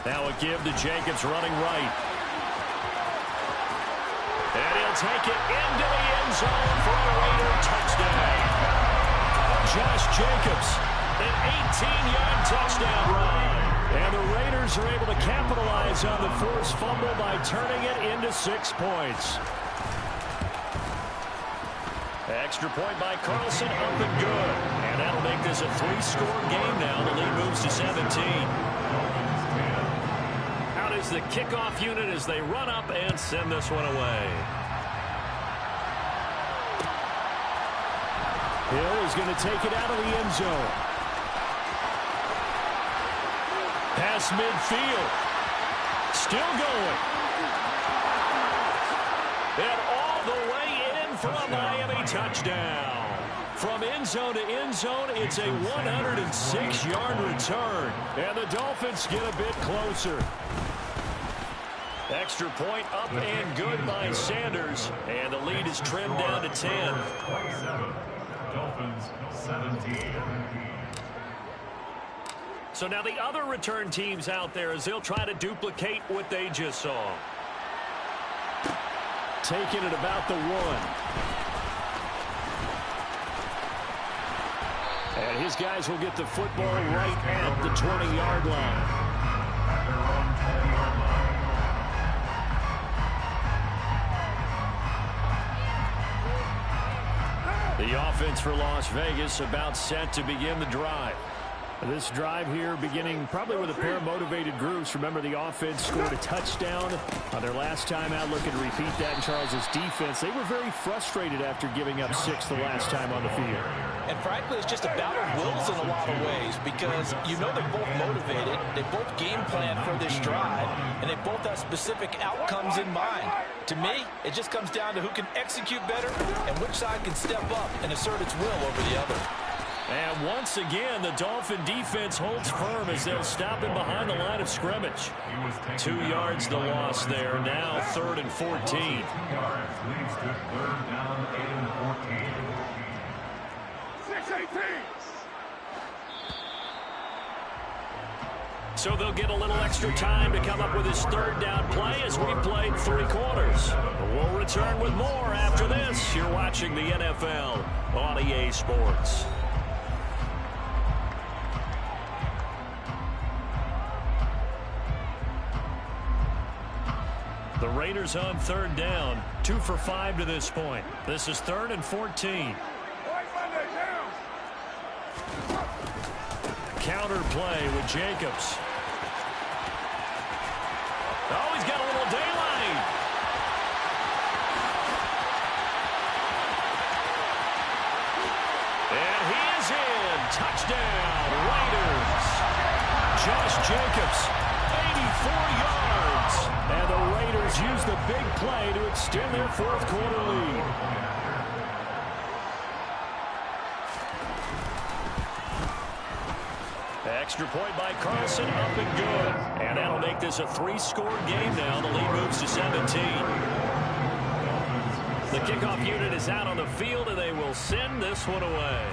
Now a give to Jacobs running right. And he'll take it into the end zone for a Raider touchdown. Josh Jacobs, an 18-yard touchdown run. And the Raiders are able to capitalize on the forced fumble by turning it into 6 points. Extra point by Carlson, up and good. And that'll make this a 3-score game now. The lead moves to 17. Out is the kickoff unit as they run up and send this one away. Hill is going to take it out of the end zone. Pass midfield. Still going. And all the way in for a Miami touchdown. From end zone to end zone, it's a 106-yard return. And the Dolphins get a bit closer. Extra point up and good by Sanders. And the lead is trimmed down to 10. 27. Dolphins 17. So now the other return teams out there as they'll try to duplicate what they just saw. Taking it about the 1. And his guys will get the football right at the 20-yard line. At their own 20-yard line. The offense for Las Vegas about set to begin the drive. This drive here beginning probably with a pair of motivated groups. Remember, the offense scored a touchdown on their last time out, looking to repeat that in Charles's defense. They were very frustrated after giving up 6 the last time on the field. And frankly, it's just a battle of wills in a lot of ways because you know they're both motivated, they both game plan for this drive, and they both have specific outcomes in mind. To me, it just comes down to who can execute better and which side can step up and assert its will over the other. And once again, the Dolphin defense holds firm as they'll stop him behind the line of scrimmage. 2 yards the loss there. Now 3rd and 14. 2 yards leads to 3rd down and 14. 6-18. So they'll get a little extra time to come up with his 3rd down play as we played 3 quarters. We'll return with more after this. You're watching the NFL on EA Sports. The Raiders on 3rd down, 2 for 5 to this point. This is 3rd and 14. Counter play with Jacobs. Oh, he's got a little daylight. And he is in. Touchdown, Raiders. Josh Jacobs, 84 yards. And the Raiders use the big play to extend their 4th quarter lead. Extra point by Carlson, up and good. And that'll make this a 3-score game now. The lead moves to 17. The kickoff unit is out on the field, and they will send this one away.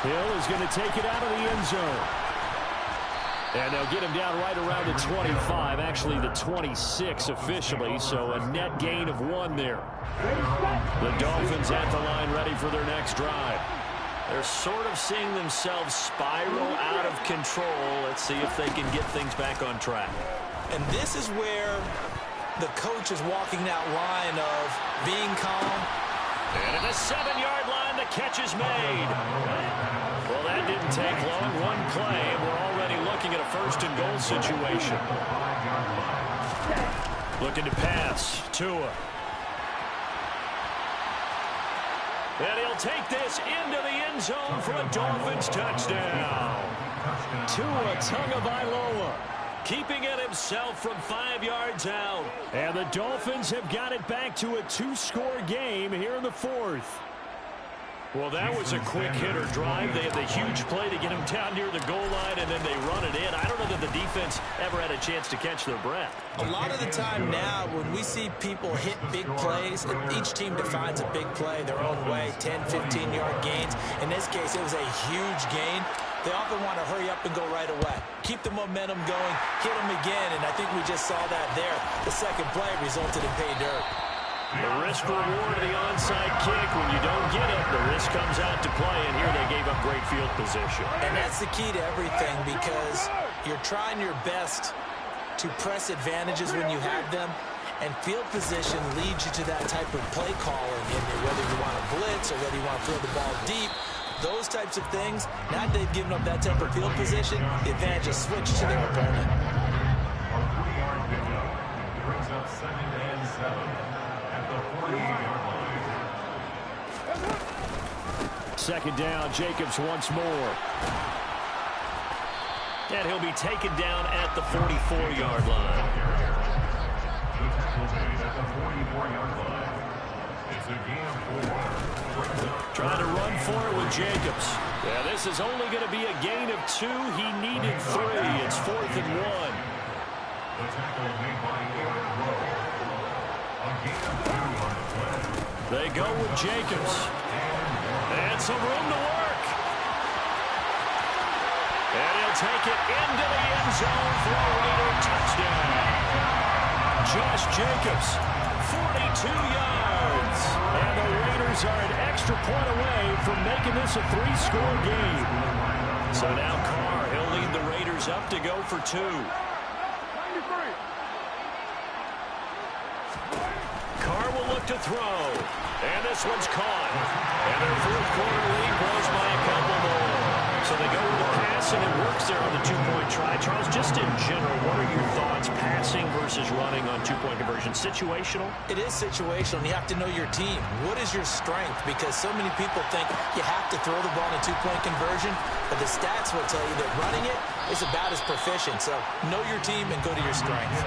Hill is going to take it out of the end zone. And they'll get him down right around the 25, actually the 26 officially, so a net gain of 1 there. The Dolphins at the line ready for their next drive. They're sort of seeing themselves spiral out of control. Let's see if they can get things back on track. And this is where the coach is walking that line of being calm. And at the 7-yard line, the catch is made. Well, that didn't take long. 1 play, and we're already looking at a 1st and goal situation. Looking to pass. Tua. And he'll take this into the end zone for a Dolphins touchdown. Tua Tagovailoa keeping it himself from 5 yards out. And the Dolphins have got it back to a 2-score game here in the 4th. Well, that was a quick hitter drive. They had the huge play to get him down near the goal line, and then they run it in. I don't know that the defense ever had a chance to catch their breath. A lot of the time now, when we see people hit big plays, each team defines a big play their own way, 10, 15-yard gains. In this case, it was a huge gain. They often want to hurry up and go right away. Keep the momentum going, hit them again, and I think we just saw that there. The second play resulted in pay dirt. The risk reward of the onside kick. When you don't get it, the risk comes out to play, and here they gave up great field position. And that's the key to everything because you're trying your best to press advantages when you have them, and field position leads you to that type of play calling, and whether you want to blitz or whether you want to throw the ball deep, those types of things. Now that they've given up that type of field position, the advantage is switched to their opponent. A 3-yard pickup brings up 2nd and 7. The 48-yard line. 2nd down, Jacobs once more. And he'll be taken down at the 44-yard line. The tackle made at the 44-yard line. It's a gain of 4. Trying to run for it with Jacobs. Yeah, this is only going to be a gain of 2. He needed 3. It's 4th and 1. The tackle made by Aaron Rowe. A gain of 2 on the play. They go with Jacobs. And some room to work. And he'll take it into the end zone for a Raider touchdown. Josh Jacobs, 42 yards. And the Raiders are an extra point away from making this a 3-score game. So now Carr, he'll lead the Raiders up to go for 2. Carr will will look to throw. And this one's caught. And their fourth quarter lead grows by a couple more. So they go with the pass, and it works there on the two-point try. Charles, just in general, what are your thoughts passing versus running on two-point conversion? Situational? It is situational, and you have to know your team. What is your strength? Because so many people think you have to throw the ball in a two-point conversion, but the stats will tell you that running it is about as proficient. So know your team and go to your strength.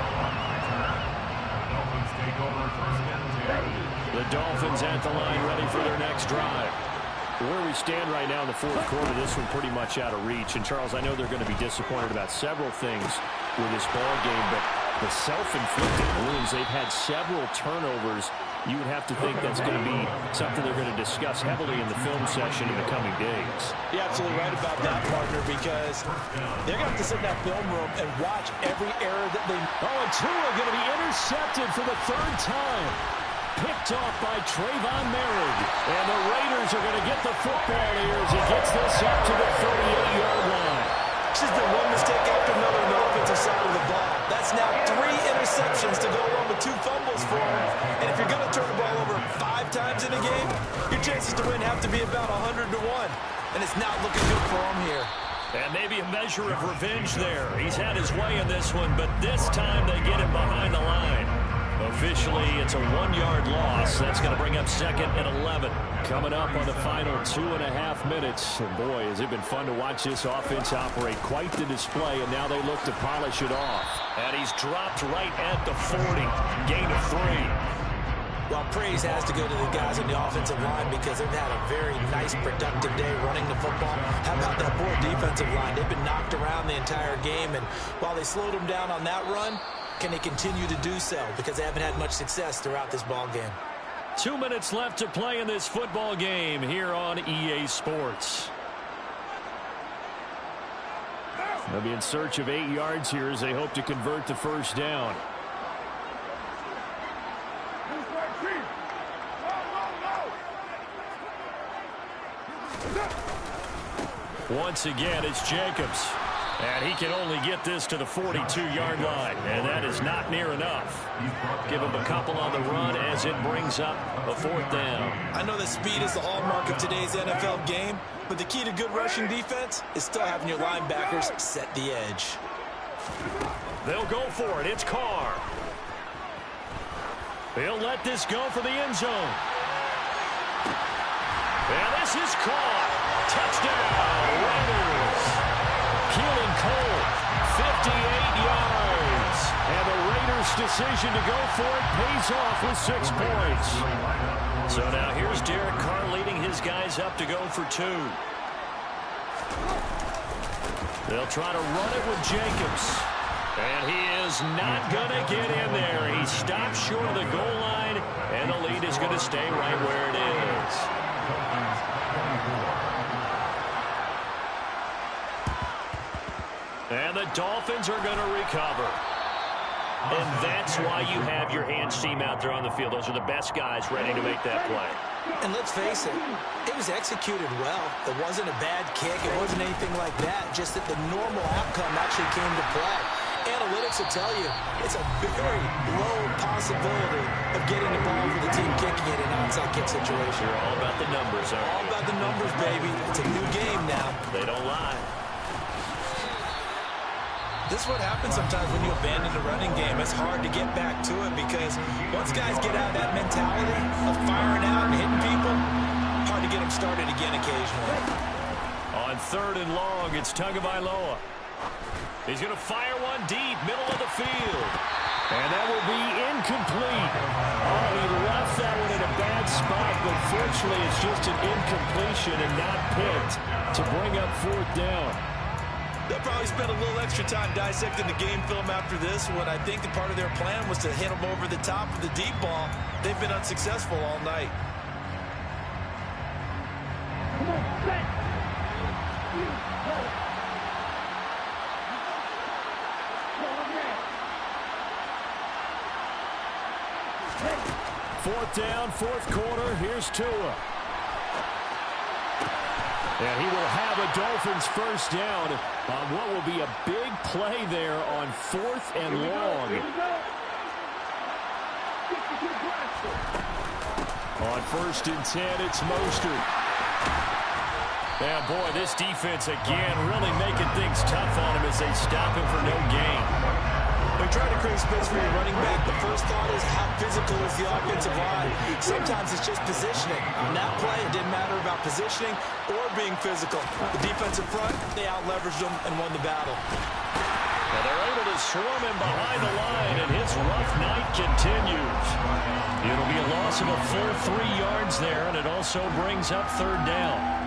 The Dolphins at the line, ready for their next drive. Where we stand right now in the fourth quarter, this one pretty much out of reach. And, Charles, I know they're going to be disappointed about several things with this ball game, but the self-inflicted wounds, they've had several turnovers. You would have to think that's going to be something they're going to discuss heavily in the film session in the coming days. You're absolutely right about that, partner, because they're going to have to sit in that film room and watch every error that they... Oh, and Tua going to be intercepted for the third time. Picked off by Trayvon Merritt. And the Raiders are going to get the football here as he gets this up to the 38-yard line. It's just been one mistake after another on the offensive side of the ball. That's now 3 interceptions to go along with 2 fumbles for him. And if you're going to turn the ball over 5 times in a game, your chances to win have to be about 100 to 1. And it's not looking good for him here. And maybe a measure of revenge there. He's had his way in this one, but this time they get him behind the line. Officially, it's a 1-yard loss. That's going to bring up 2nd and 11. Coming up on the final 2.5 minutes. And boy, has it been fun to watch this offense operate. Quite the display, and now they look to polish it off. And he's dropped right at the 40. Gain of 3. Well, praise has to go to the guys on the offensive line because they've had a very nice, productive day running the football. How about that poor defensive line? They've been knocked around the entire game, and while they slowed them down on that run, can they continue to do so? Because they haven't had much success throughout this ball game. 2 minutes left to play in this football game here on EA Sports. They'll be in search of 8 yards here as they hope to convert the first down. Once again, it's Jacobs. And he can only get this to the 42-yard line. And that is not near enough. Give him a couple on the run as it brings up a 4th down. I know that speed is the hallmark of today's NFL game, but the key to good rushing defense is still having your linebackers set the edge. They'll go for it. It's Carr. They'll let this go for the end zone. And this is caught. Touchdown, Raiders. Keelan Cole, 58 yards. And the Raiders' decision to go for it pays off with 6 points. So now here's Derek Carr leading his guys up to go for 2. They'll try to run it with Jacobs. And he is not going to get in there. He stops short of the goal line, and the lead is going to stay right where it is. And the Dolphins are going to recover. And that's why you have your hands team out there on the field. Those are the best guys ready to make that play. And let's face it, it was executed well. It wasn't a bad kick. It wasn't anything like that. Just that the normal outcome actually came to play. Analytics will tell you it's a very low possibility of getting the ball for the team kicking it in an onside kick situation. You're all about the numbers, aren't you? All about the numbers, baby. It's a new game now. They don't lie. This is what happens sometimes when you abandon the running game. It's hard to get back to it because once guys get out of that mentality of firing out and hitting people, hard to get them started again occasionally. On 3rd and long, it's Tagovailoa. He's going to fire one deep, middle of the field. And that will be incomplete. Oh, he left that one in a bad spot, but fortunately it's just an incompletion and not picked to bring up 4th down. They'll probably spend a little extra time dissecting the game film after this one. I think that part of their plan was to hit them over the top of the deep ball. They've been unsuccessful all night. Fourth down, 4th quarter. Here's Tua. And he will have a Dolphins first down on what will be a big play there on 4th and long. On 1st and 10, it's Mostert. And boy, this defense again really making things tough on him as they stop him for no gain. When you try to create space for your running back, the first thought is how physical is the offensive line. Sometimes it's just positioning. On that play, it didn't matter about positioning or being physical. The defensive front, they out-leveraged them and won the battle. And they're able to swarm him behind the line, and his rough night continues. It'll be a loss of a full 3 yards there, and it also brings up 3rd down.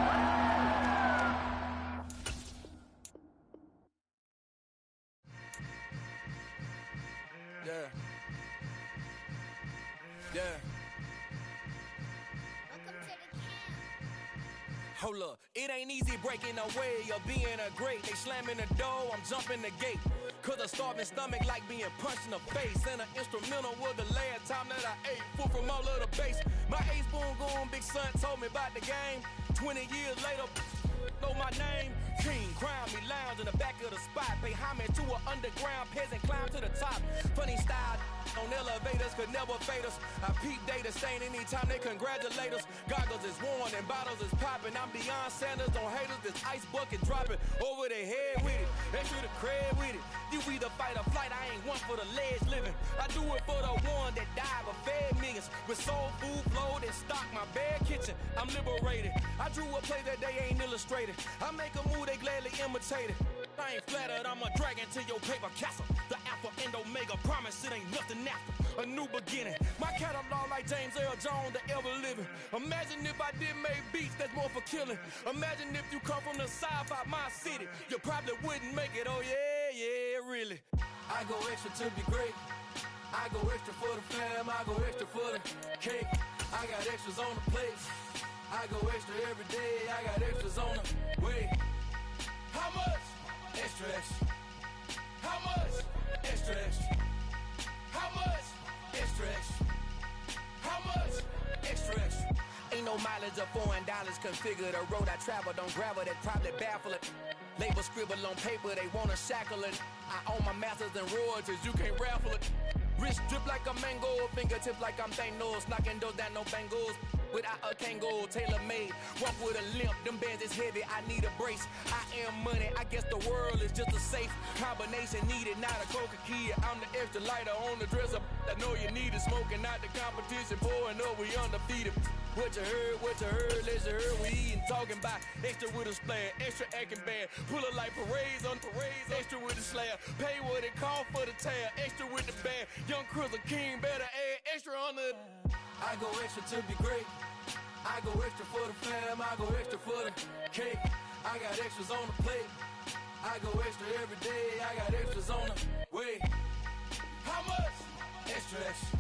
Hold up, it ain't easy breaking away or being a great. They slamming the door, I'm jumping the gate. Cause a starving stomach like being punched in the face. And an instrumental was the last time that I ate. Full from all of the bass. My ace boom goon, big son told me about the game. 20 years later, know my name. King, crown me, lounge in the back of the spot. Pay homage to an underground peasant, climb to the top. Funny style on elevators could never fade us. I peep data stain anytime they congratulate us. Goggles is worn and bottles is popping. I'm beyond Sanders on haters. This ice bucket dropping over their head with it. They should have cred with it. You either fight or flight. I ain't one for the ledge living. I do it for the one that died but fed millions. With soul food flowed and stocked my bare kitchen. I'm liberated. I drew a play that they ain't illustrated. I make a move they gladly imitate it. I ain't flattered, I'm a dragon to your paper castle. The Alpha and Omega promise it ain't nothing after. A new beginning. My catalog like James Earl Jones, the ever living. Imagine if I did make beats that's more for killing. Imagine if you come from the south out my city. You probably wouldn't make it, oh yeah, really. I go extra to be great. I go extra for the fam, I go extra for the cake. I got extras on the plate. I go extra every day, I got extras on the way. How much? Extra, extra. How much? Extra, extra. How much? Extra, extra. How much? Extra, extra. Ain't no mileage of $4 configure the road I travel. Don't gravel that probably baffle it. Label scribble on paper, they wanna shackle it. I own my masters and royalties, you can't raffle it. Wrist drip like a mango, fingertips like I'm Thanos, knocking those down no bangles. Without a Kango, tailor-made, walk with a limp, them bands is heavy, I need a brace. I am money, I guess the world is just a safe combination needed, not a coca key. I'm the extra lighter on the dresser, I know you need it, smoking out the competition, pouring up, we undefeated. What you heard, let's you heard, we eating, talking about extra with a splash, extra acting bad, pull it like parades on parades, extra with the slab, pay what it cost for the tab, extra with the bag, young Crizzle King, better add extra on the... I go extra to be great. I go extra for the fam. I go extra for the cake. I got extras on the plate. I go extra every day. I got extras on the way. How much? Extra, extra.